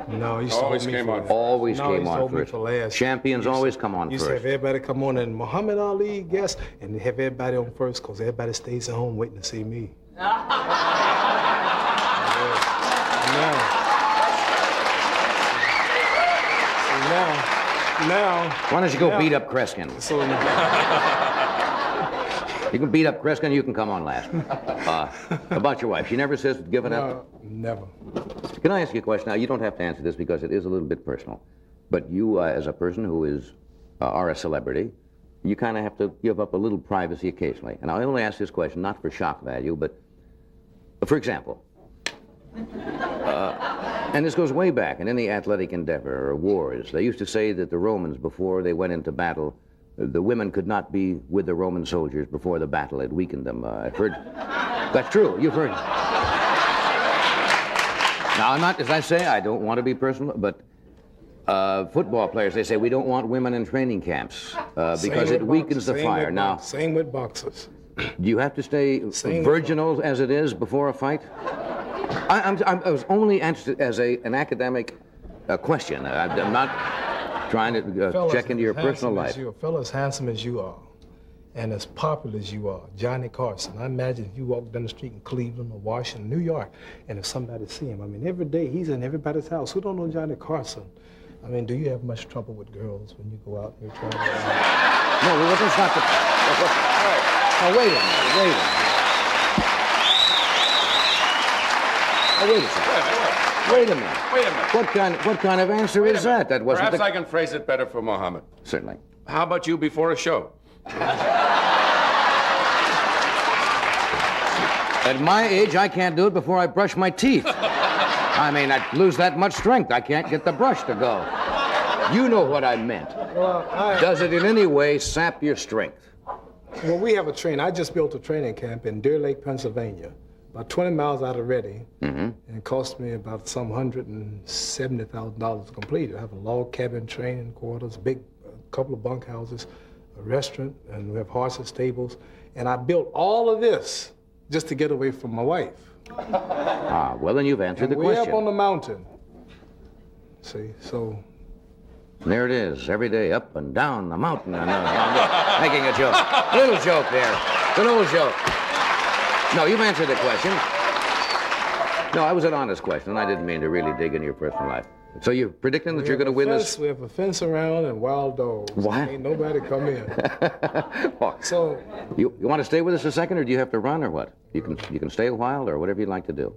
No, you always came on. Always came on first. For last. Champions always come on You first. used to have everybody come on and Muhammad Ali guest, and have everybody on first because everybody stays at home waiting to see me. Now, why don't you go beat up Kreskin? So, you can beat up Kreskin, you can come on last. About your wife, she never says give it up? Never. Can I ask you a question? Now, you don't have to answer this because it is a little bit personal. But you, as a person who are a celebrity, you kind of have to give up a little privacy occasionally. And I only ask this question not for shock value, but for example, and this goes way back in any athletic endeavor or wars. They used to say that the Romans, before they went into battle, the women could not be with the Roman soldiers before the battle. It weakened them. I've heard. That's true. You've heard. Now, I'm not, as I say, I don't want to be personal, but football players, they say we don't want women in training camps because it weakens the fire. Now, same with boxers. Do you have to stay virginal as it is before a fight? I was only answered as an academic question. I'm not trying to check into your personal life. A fellow as handsome as you are and as popular as you are, Johnny Carson. I imagine if you walk down the street in Cleveland or Washington, New York, and if somebody see him, I mean, every day he's in everybody's house. Who don't know Johnny Carson? I mean, do you have much trouble with girls when you go out and you're trying to... No, well, that's not the... Now, wait a minute. Wait a minute. What kind of answer is that? That wasn't Perhaps I can phrase it better for Mohammed. Certainly. How about you before a show? At my age, I can't do it before I brush my teeth. I mean, I'd lose that much strength. I can't get the brush to go. You know what I meant. Well, Does it in any way sap your strength? Well, we have a train. I just built a training camp in Deer Lake, Pennsylvania, about 20 miles out of Reading, and it cost me about some $170,000 to complete it. I have a log cabin, training quarters, big couple of bunkhouses, a restaurant, and we have horses, stables. And I built all of this just to get away from my wife. Well, then you've answered the question. Way up on the mountain. See, so... There it is, every day, up and down the mountain. I'm making a joke. A little joke there. It's a little joke. No, you've answered the question. No, it was an honest question. I didn't mean to really dig into your personal life. So you're predicting that you're going to win this? We have a fence around and wild dogs. What? Ain't nobody come in. So... You want to stay with us a second, or do you have to run, or what? You can stay a while, or whatever you'd like to do.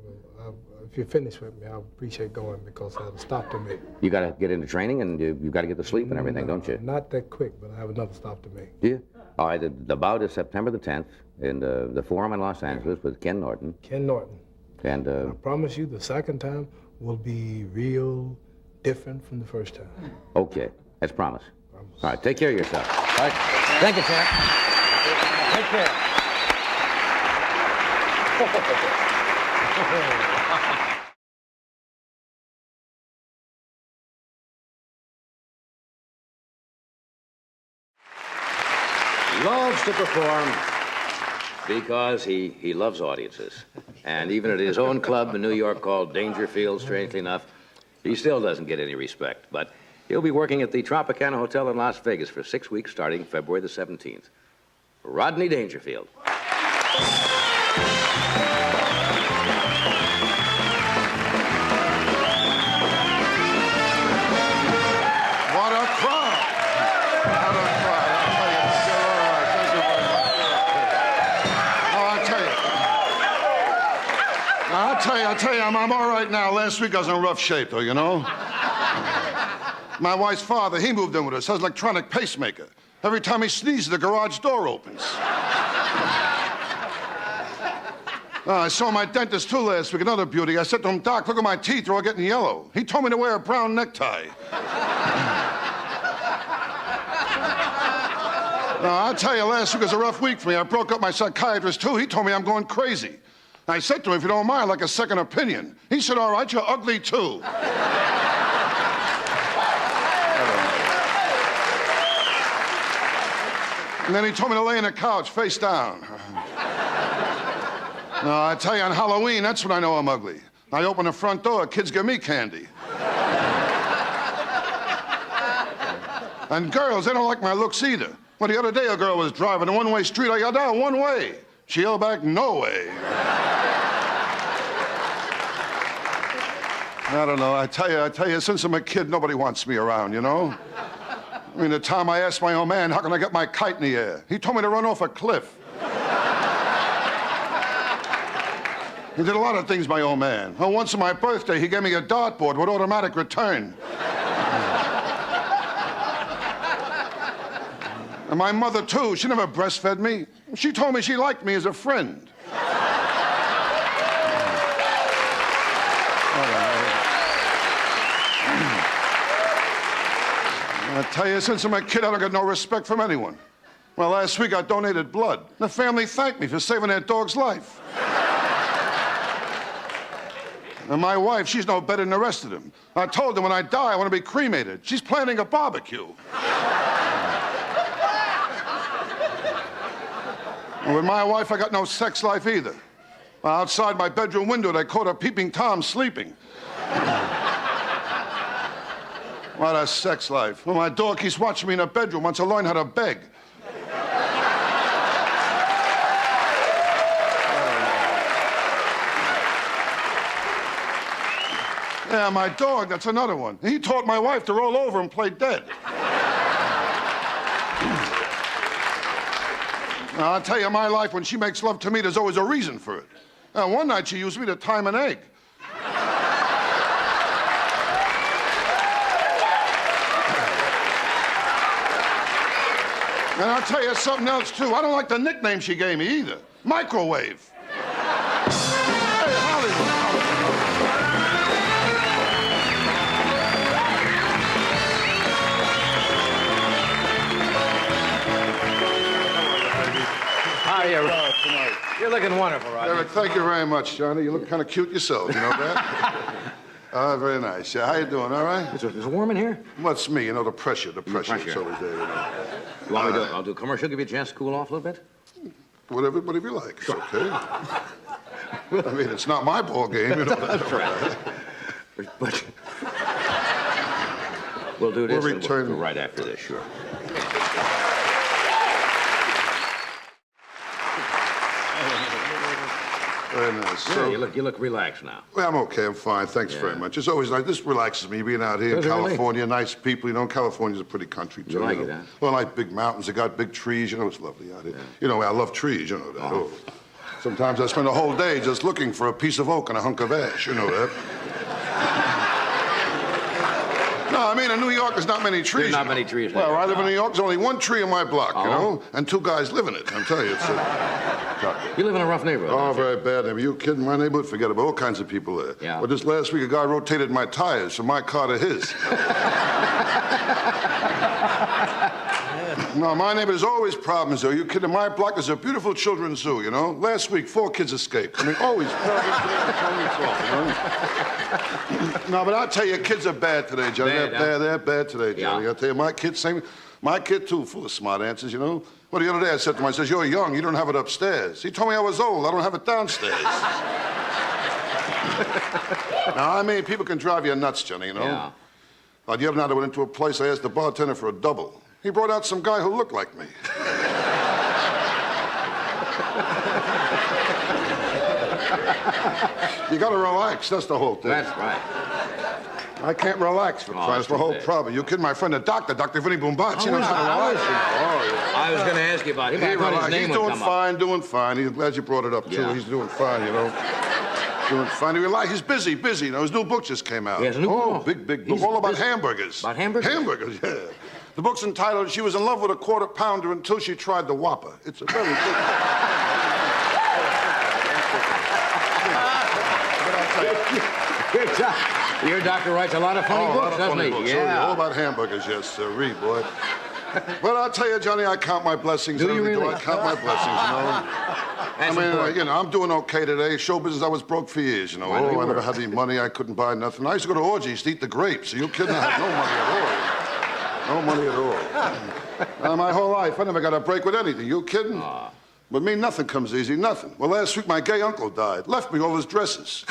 If you're finished with me, I appreciate going because I'll stop to make. You got to get into training, and you've got to get to sleep and everything, don't you? Not that quick, but I have another stop to make. Do you? All right, the bout is September the 10th in the Forum in Los Angeles with Ken Norton. Ken Norton. And I promise you the second time will be real different from the first time. Okay, that's promise. All right, take care of yourself. All right, thank you, champ. Take care. Loves to perform because he loves audiences. And even at his own club in New York called Dangerfield, strangely enough, he still doesn't get any respect. But he'll be working at the Tropicana Hotel in Las Vegas for 6 weeks starting February the 17th. Rodney Dangerfield. What a crowd! What a crowd! I'll tell you, I'm all right now. Last week I was in rough shape, though, you know? My wife's father, he moved in with us. Has an electronic pacemaker. Every time he sneezes, the garage door opens. I saw my dentist, too, last week, another beauty. I said to him, Doc, look at my teeth. They're all getting yellow. He told me to wear a brown necktie. I'll tell you, last week was a rough week for me. I broke up my psychiatrist, too. He told me I'm going crazy. I said to him, if you don't mind, I'd like a second opinion. He said, all right, you're ugly, too. And then he told me to lay on the couch, face down. No, I tell you, on Halloween, that's when I know I'm ugly. I open the front door, kids give me candy. And girls, they don't like my looks either. Well, the other day, a girl was driving a one-way street. I yelled out, one way. She yelled back, no way. I don't know. I tell you, since I'm a kid, nobody wants me around, you know? I mean, the time I asked my old man, how can I get my kite in the air? He told me to run off a cliff. He did a lot of things, my old man. Oh, once on my birthday, he gave me a dartboard with automatic return. And my mother, too, she never breastfed me. She told me she liked me as a friend. I tell you, since I'm a kid, I don't get no respect from anyone. Well, last week I donated blood. The family thanked me for saving their dog's life. And my wife, she's no better than the rest of them. I told them when I die, I want to be cremated. She's planning a barbecue. And with my wife, I got no sex life either. Outside my bedroom window, they caught a peeping Tom sleeping. What a sex life. Well, my dog keeps watching me in the bedroom, wants to learn how to beg. Yeah, my dog, that's another one. He taught my wife to roll over and play dead. Now, I'll tell you, my life, when she makes love to me, there's always a reason for it. Now, one night she used me to time an egg. And I'll tell you something else, too. I don't like the nickname she gave me either. Microwave. Hey, Hollywood. How are you? You're looking wonderful, Roger. Eric, thank you very much, Johnny. You look kind of cute yourself, you know that? Very nice. Yeah, how you doing, all right? Is it warm in here? What's me? You know, the pressure. The pressure. It's always there, you know. You want me to I'll do a commercial, give you a chance to cool off a little bit? Whatever you like. It's okay. I mean, it's not my ball game, you know. That's right. But we'll do this. We'll return. We'll right after this, sure. Very nice. Yeah, So, you look relaxed now. well, I'm okay. I'm fine. Thanks very much. It's always nice. This relaxes me, being out here in Does it really? California. Nice people. You know, California's a pretty country, too. You like it, know. huh? Well, I like big mountains. They got big trees. You know, it's lovely out here. Yeah. You know, I love trees. You know that. Oh. Sometimes I spend a whole day just looking for a piece of oak and a hunk of ash. You know that. No, I mean, in New York, there's not many trees. There's not you know. many trees. Well, where I live in New York, there's only one tree in my block, you know, and two guys live in it. I'm telling you, it's You live in a rough neighborhood. oh, very bad. Are you kidding? My neighborhood, forget about all kinds of people there. Yeah. But this last week, a guy rotated my tires from my car to his. No, my neighbor, there's always problems, though. You kidding? My block is a beautiful children's zoo, you know? Last week, 4 kids escaped. I mean, always problems. No, but I'll tell you, kids are bad today, Johnny. They're bad today, Johnny. Yeah. I'll tell you, my kid, too, full of smart answers, you know? Well, the other day I said to him, I says, you're young, you don't have it upstairs. He told me I was old, I don't have it downstairs. Now, I mean, people can drive you nuts, Johnny, you know? Yeah. The other night I went into a place, I asked the bartender for a double. He brought out some guy who looked like me. You gotta relax, that's the whole thing. That's right. I can't relax for that's the whole problem. You kidding my friend, the doctor, Dr. Vinny Boombach. He knows how to relax. Oh, yeah. I was going to ask you about him. I thought his name He's would doing come up. fine, doing fine. He's glad you brought it up, too. Yeah. He's doing fine, you know. Doing fine. He's busy, you know. His new book just came out. He has a new book? Big book. All about hamburgers. About hamburgers? Hamburgers, yeah. The book's entitled, She Was in Love with a Quarter Pounder Until She Tried the Whopper. It's a very good... Your doctor writes a lot of funny books, doesn't he? Books. Oh, yeah. All about hamburgers, yes, sir. Boy. Well, I'll tell you, Johnny, I count my blessings. Do you really? I count my blessings, you know. I'm doing okay today. Show business, I was broke for years, you know. I never had any money. I couldn't buy nothing. I used to go to orgies to eat the grapes. Are you kidding? I had no money at all. No money at all. My whole life, I never got a break with anything. You kidding? With me, nothing comes easy, nothing. Well, last week, my gay uncle died. Left me all his dresses.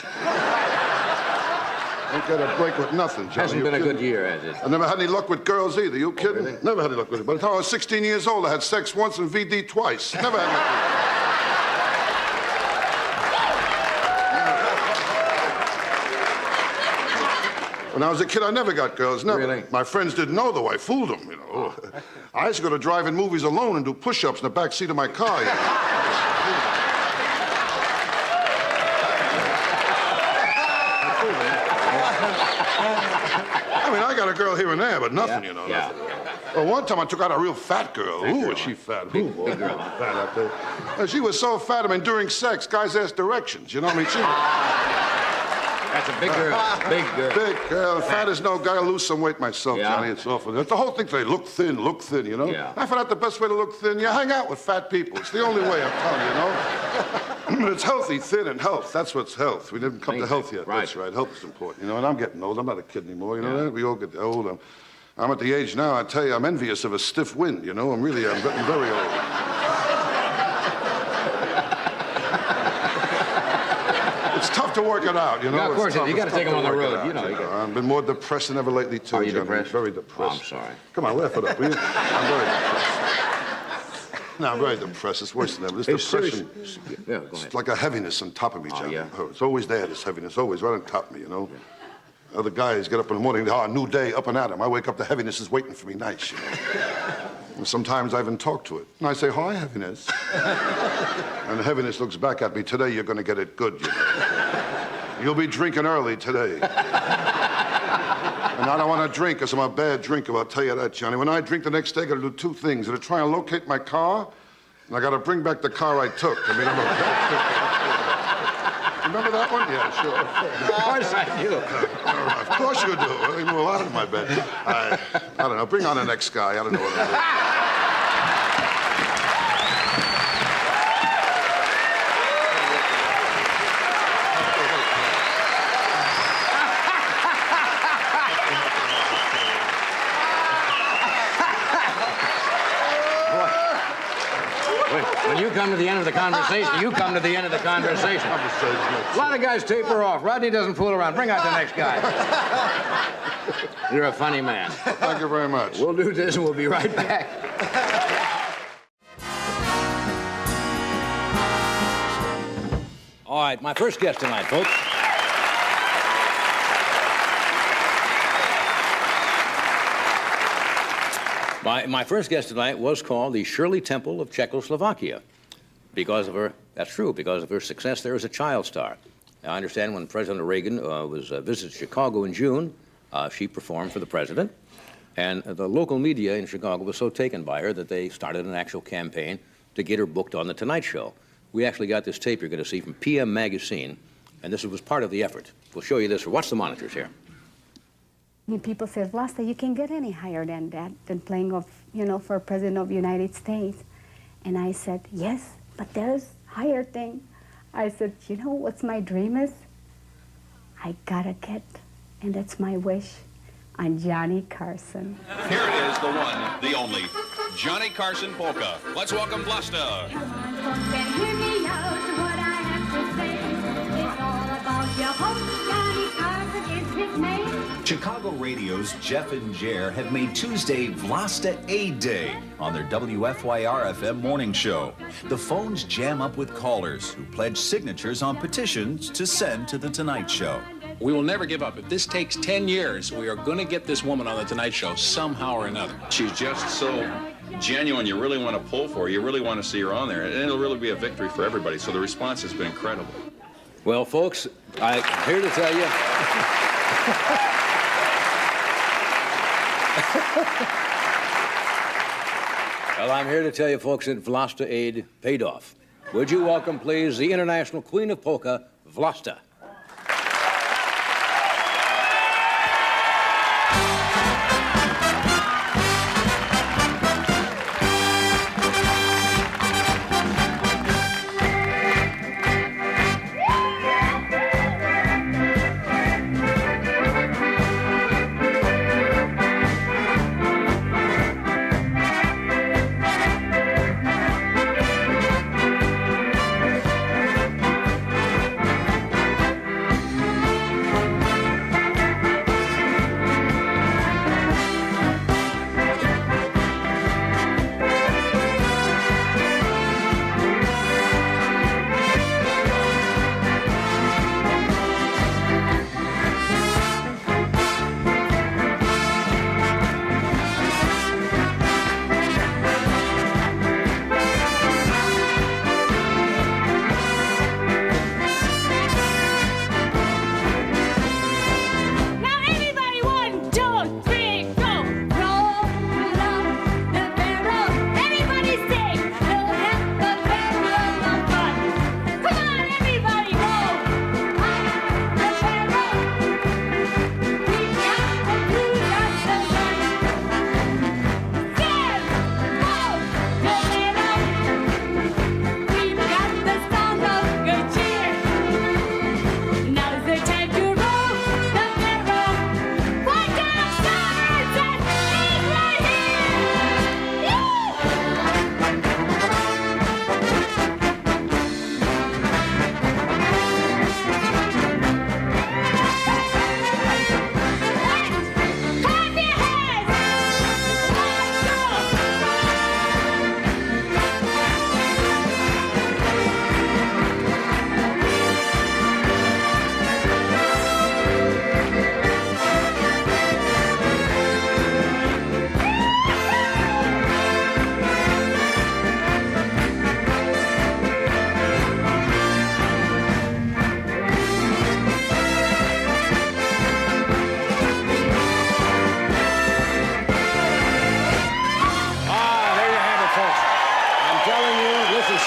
Don't get a break with nothing, Johnny. Hasn't been a good year, has it? I never had any luck with girls either. You kidding? Really? Never had any luck with it. By the time I was 16 years old, I had sex once and VD twice. Never had luck with it. When I was a kid, I never got girls. Never. Really? My friends didn't know, though. I fooled them, you know. I used to go to drive-in movies alone and do push-ups in the back seat of my car. You know? I mean, I got a girl here and there, but nothing, you know. Yeah. Nothing. Well, one time I took out a real fat girl. Ooh, was she fat? Big girl. Fat out there. She was so fat, I mean, during sex, guys asked directions. You know what I mean? That's a big girl. Big girl. Big girl. Fat as no guy. I lose some weight myself, Yeah. Johnny. It's awful. That's the whole thing today. Look thin, you know? Yeah. I found out the best way to look thin, you hang out with fat people. It's the only way, I'm telling you, you know? It's healthy, thin, and health. That's what's health. We didn't come to health yet. Right. That's right. Health is important, you know? And I'm getting old. I'm not a kid anymore, you know that? We all get old. I'm at the age now, I tell you, I'm envious of a stiff wind, you know? I'm getting very old. It's tough to work it out, you know? Yeah, of course, It's tough. you gotta It's take tough them to on the work it road, out, you know. I've been more depressed than ever lately, too, Are you Johnny. depressed? Very depressed. Oh, I'm sorry. Come on, laugh it up, will you? I'm very depressed. No, I'm very depressed. It's worse than ever. This depression, Yeah, go ahead. it's like a heaviness on top of me, Johnny. yeah? Oh, it's always there, this heaviness, always right on top of me, you know? Other guys get up in the morning, a new day, up and at 'em. I wake up, the heaviness is waiting for me nice, you know? And sometimes I even talk to it. And I say, hi, heaviness. And the heaviness looks back at me, today you're gonna get it good, you know? You'll be drinking early today. And I don't want to drink because I'm a bad drinker, I'll tell you that, Johnny. When I drink the next day, I got to do two things. I got to try and locate my car, and I got to bring back the car I took. I mean, I'm a bad drinker. Remember that one? Yeah, sure. Of course I do. Of course you do. You know a lot in my bed. I don't know. Bring on the next guy. I don't know what I'm doing. When you come to the end of the conversation, you come to the end of the conversation. A lot of guys taper off. Rodney doesn't fool around. Bring out the next guy. You're a funny man. Thank you very much. We'll do this and we'll be right back. All right, my first guest tonight, folks. My first guest tonight was called the Shirley Temple of Czechoslovakia because of her, that's true, because of her success there as a child star. Now, I understand when President Reagan visited Chicago in June, she performed for the president, and the local media in Chicago was so taken by her that they started an actual campaign to get her booked on The Tonight Show. We actually got this tape you're going to see from PM Magazine, and this was part of the effort. We'll show you this. Watch the monitors here. People say, Vlasta, you can get any higher than that, than playing for President of the United States. And I said, yes, but there's higher thing. I said, you know what's my dream is? I gotta get, and that's my wish, on Johnny Carson. Here it is, the one, the only, Johnny Carson Polka. Let's welcome Vlasta. Come on, folks, and hear me out. What I have to say is all about your host, Johnny Carson is his name. Chicago Radio's Jeff and Jer have made Tuesday Vlasta Aid Day on their WFYR-FM morning show. The phones jam up with callers who pledge signatures on petitions to send to The Tonight Show. We will never give up. If this takes 10 years, we are going to get this woman on The Tonight Show somehow or another. She's just so genuine. You really want to pull for her. You really want to see her on there. And it'll really be a victory for everybody. So the response has been incredible. Well, folks, I'm here to tell you... Well, I'm here to tell you, folks, that Vlasta Aid paid off. Would you welcome, please, the international queen of polka, Vlasta.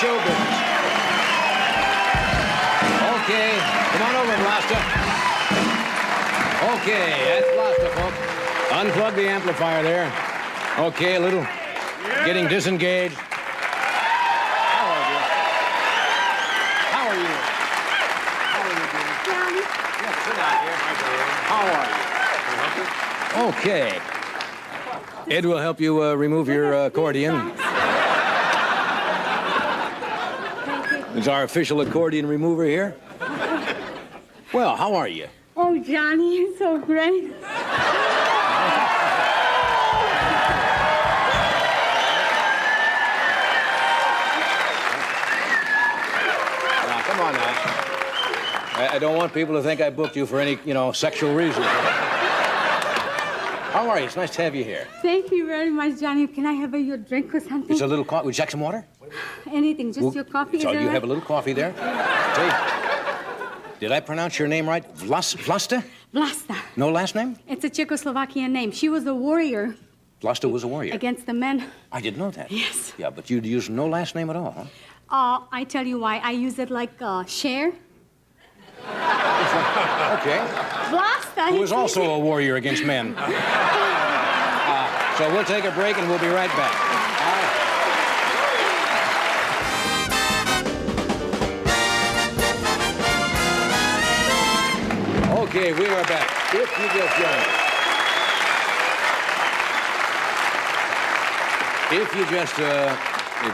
Show business. Okay, come on over, Blaster. Okay, that's Blaster, folks. Unplug the amplifier there. Okay, a little getting disengaged. How are you? How are you? How are you doing? Johnny. Yeah, sit down here. How are you? Okay. Ed will help you remove your accordion. Is our official accordion remover here? Well, how are you? Oh, Johnny, you're so great. Now, come on now. I don't want people to think I booked you for any, sexual reason. How are you? It's nice to have you here. Thank you very much, Johnny. Can I have your drink or something? It's a little coffee. Would you like some water? Anything, just your coffee. So is you right? have a little coffee there. Say, did I pronounce your name right? Vlasta? Vlasta. No last name? It's a Czechoslovakian name. She was a warrior. Vlasta was a warrior. Against the men. I didn't know that. Yes. Yeah, but you'd use no last name at all, huh? I tell you why. I use it like Cher. Okay. Vlasta. Who was also a warrior against men. So we'll take a break and we'll be right back. Okay, we are back. If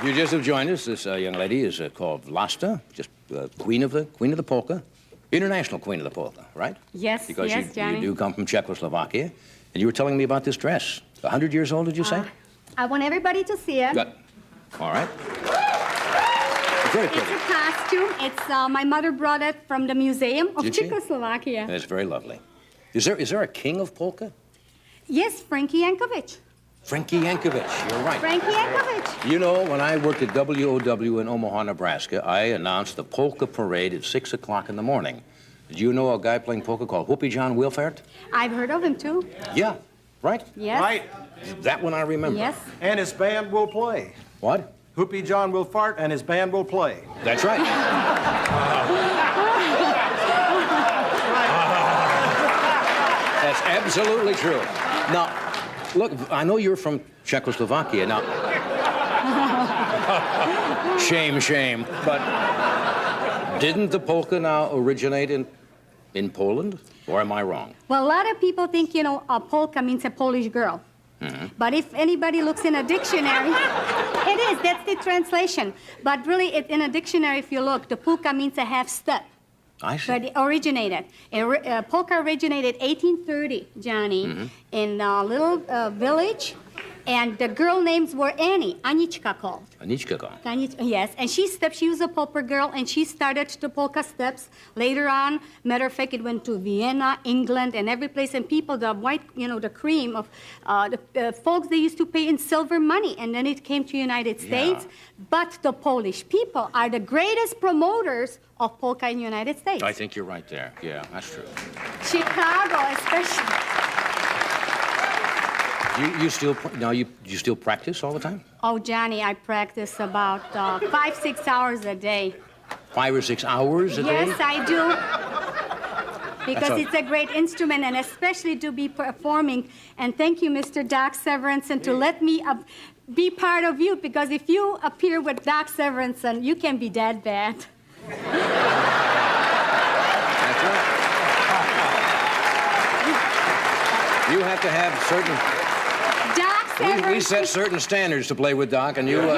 you just have joined us, this young lady is called Vlasta, just queen of the polka, international queen of the polka, right? Yes, because yes, Johnny. you do come from Czechoslovakia, and you were telling me about this dress. 100 years old, did you say? I want everybody to see it. All right. Very pretty. It's a costume. It's my mother brought it from the Museum of Did she? Czechoslovakia. That's very lovely. Is there a king of polka? Yes, Frankie Yankovic. Frankie Yankovic, you're right. Frankie Yankovic. You know, when I worked at WOW in Omaha, Nebraska, I announced the polka parade at 6 o'clock in the morning. Did you know a guy playing polka called Whoopi John Wilfert? I've heard of him, too. Yeah, right? Yes. Right. That one I remember. Yes. And his band will play. What? Hoopy John will fart and his band will play. That's right. That's absolutely true. Now, look, I know you're from Czechoslovakia. Now, shame, but didn't the polka now originate in Poland? Or am I wrong? Well, a lot of people think, you know, a polka means a Polish girl. But if anybody looks in a dictionary, it is, that's the translation. But really, in a dictionary, if you look, the polka means a half step. I see. But it originated. Polka originated 1830, Johnny, in a little village. And the girl names were Annie, Aniczka called. Aniczka called. Yes, and she was a pauper girl, and she started the polka steps. Later on, matter of fact, it went to Vienna, England, and every place. And people, the white, you know, the cream of the folks, they used to pay in silver money, and then it came to United States. But the Polish people are the greatest promoters of polka in the United States. I think you're right there. Yeah, that's true. Chicago, especially. You still you still practice all the time? Oh, Johnny, I practice about 5-6 hours a day. 5 or 6 hours a day? Yes, I do. Because it's a great instrument, and especially to be performing. And thank you, Mr. Doc Severinsen, to let me be part of you, because if you appear with Doc Severinsen, you can be that bad. That's right. You have to have certain... We set certain standards to play with Doc, and you... He is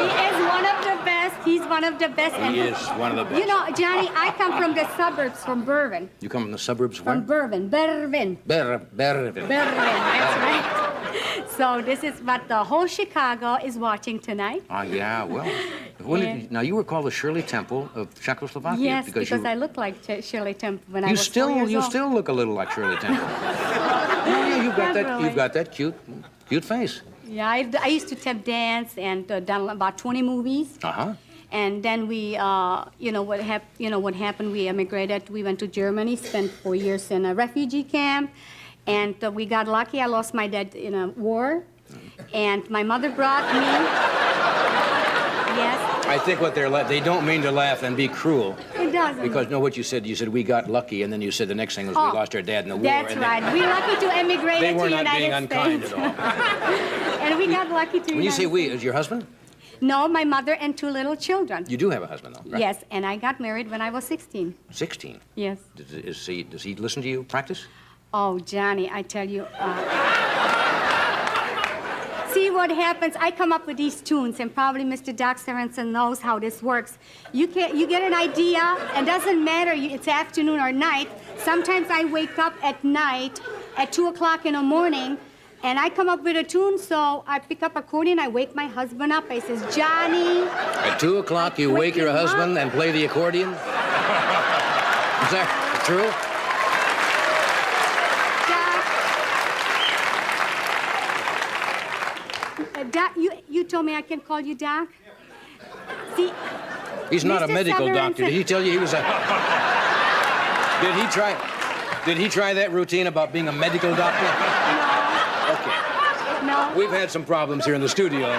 one of the best. He's one of the best. He is one of the best. You know, Johnny, I come from the suburbs, from Berwyn. You come from the suburbs where? From Berwyn. Berwyn. Berwyn, that's right. So this is what the whole Chicago is watching tonight. Yeah, well... now, you were called the Shirley Temple of Czechoslovakia. Yes, because I look like Shirley Temple when I was 4 years old. You still look a little like Shirley Temple. Yeah, you've got that cute face. Yeah, I used to tap dance and done about 20 movies. And then we, you know what happened? We emigrated. We went to Germany, spent 4 years in a refugee camp, and we got lucky. I lost my dad in a war, and my mother brought me. Yes. I think what they don't mean to laugh and be cruel. It doesn't. Because no, what you said we got lucky, and then you said the next thing was we lost our dad in the war. That's right. We lucky to emigrate to the United States. They were not being unkind at all. And we got lucky to. When you say we, is your husband? No, my mother and 2 little children. You do have a husband, though, right? Yes, and I got married when I was 16. 16? Yes. Does he listen to you practice? Oh, Johnny, I tell you. See what happens. I come up with these tunes, and probably Mr. Doc Severinsen knows how this works. You get an idea, and doesn't matter it's afternoon or night. Sometimes I wake up at night at 2 o'clock in the morning, and I come up with a tune, so I pick up accordion, I wake my husband up. I says, Johnny. At 2 o'clock, you wake your husband and play the accordion? Is that true? Doc, you told me I can call you Doc? See, he's not Mr. a medical doctor. Did he tell you he was a... Did he try that routine about being a medical doctor? No. Okay. No. We've had some problems here in the studio.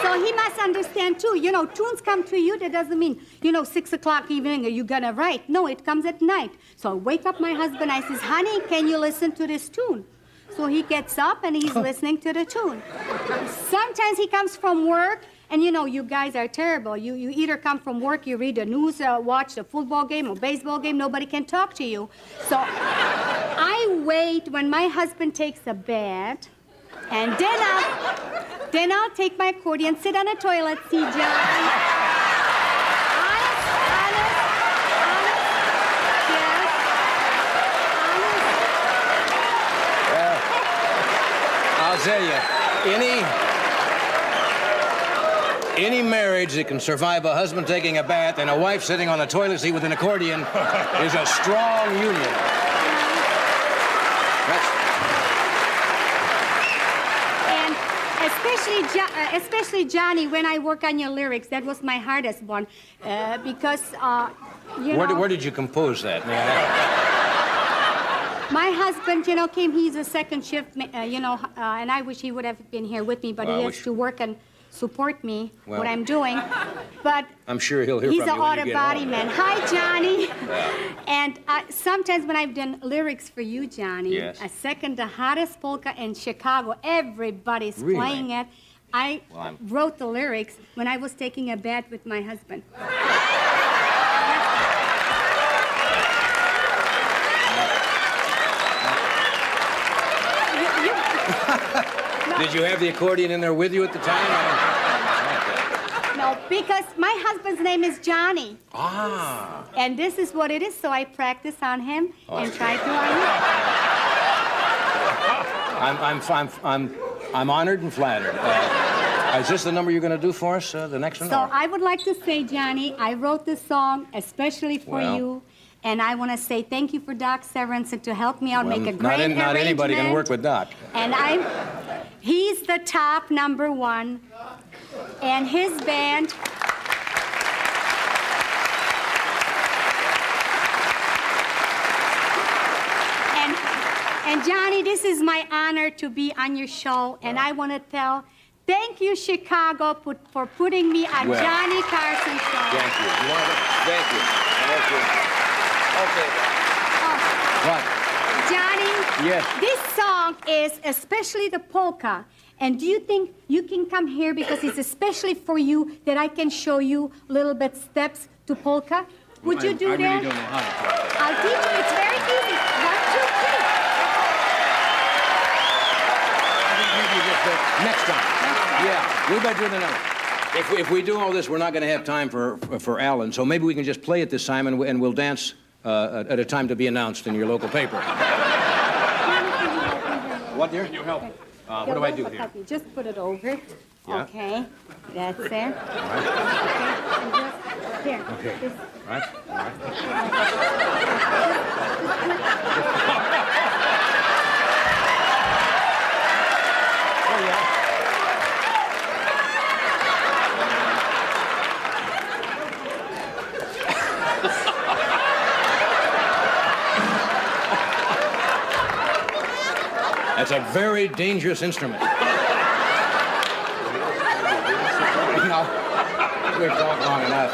So he must understand, too. You know, tunes come to you. That doesn't mean, 6 o'clock evening, are you going to write? No, it comes at night. So I wake up my husband. I says, honey, can you listen to this tune? So he gets up and he's listening to the tune. Sometimes he comes from work, and you guys are terrible. You either come from work, you read the news, watch the football game or baseball game, nobody can talk to you. So I wait when my husband takes a bath, and then I'll take my accordion, sit on a toilet seat, John. I'll tell you, any marriage that can survive a husband taking a bath and a wife sitting on a toilet seat with an accordion is a strong union. And especially Johnny, when I work on your lyrics, that was my hardest one, because Where did you compose that? My husband, came, he's a second shift, and I wish he would have been here with me, but he has to work, and support me, Well- what I'm doing. But I'm sure he'll hear he's from an you when auto you get body home. man. Hi, Johnny. And sometimes when I've done lyrics for you, Johnny, Yes. a second the hottest polka in Chicago, everybody's Really? playing it. I Well, I'm- wrote the lyrics when I was taking a bath with my husband. Did you have the accordion in there with you at the time? No, because my husband's name is Johnny. Ah. And this is what it is, so I practice on him and try to on you. I'm honored and flattered. Is this the number you're going to do for us, the next one? So or- I would like to say, Johnny, I wrote this song especially for Well. you. And I want to say thank you for Doc Severinsen to help me out, Well, make a great not anybody can work with Doc. And he's the top #1. And his band. And Johnny, this is my honor to be on your show. And I want to thank you, Chicago, for putting me on Well. Johnny Carson show. Thank you. Thank you. Thank you. Okay. What? Johnny, Yes. this song is especially the polka. And do you think you can come here because it's especially for you that I can show you a little bit steps to polka? Would you do I that? really don't know how to play. I'll teach you. It's very easy. 1, 2, 3. Next time. Yeah, we better do the number. If we do all this, we're not going to have time for Alan, so maybe we can just play it this time, and we'll dance at a time to be announced in your local paper. What, dear? Can you help? What do I do here? Just put it over. Yeah. Okay. That's it. Okay. And just here. Okay. This- Right? That's a very dangerous instrument. No, we've talked long enough.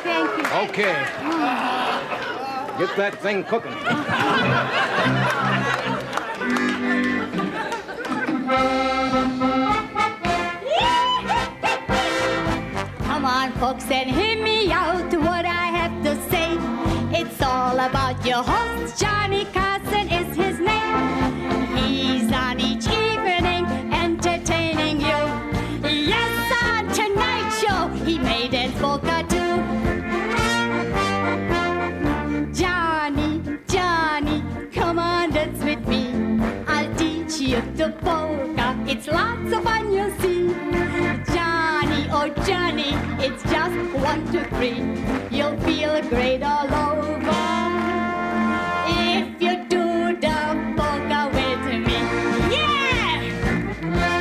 Thank you. Okay. Get that thing cooking. Come on, folks, and hear me out what I have to say. It's all about your host, Johnny Carson is his name. He's on each evening entertaining you. Yes, on Tonight Show, he made it polka too. Johnny, Johnny, come on, dance with me. I'll teach you the polka. It's lots of fun, you'll see. Johnny, oh Johnny, it's just 1, 2, 3. You'll feel great all over if you do the polka with me. Yeah!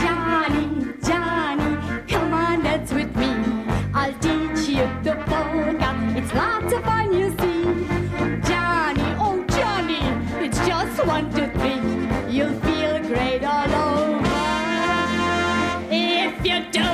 Johnny, Johnny, come on, dance with me. I'll teach you the polka. It's lots of fun, you see. Johnny, oh Johnny, it's just 1, 2, 3. You'll feel great all over if you do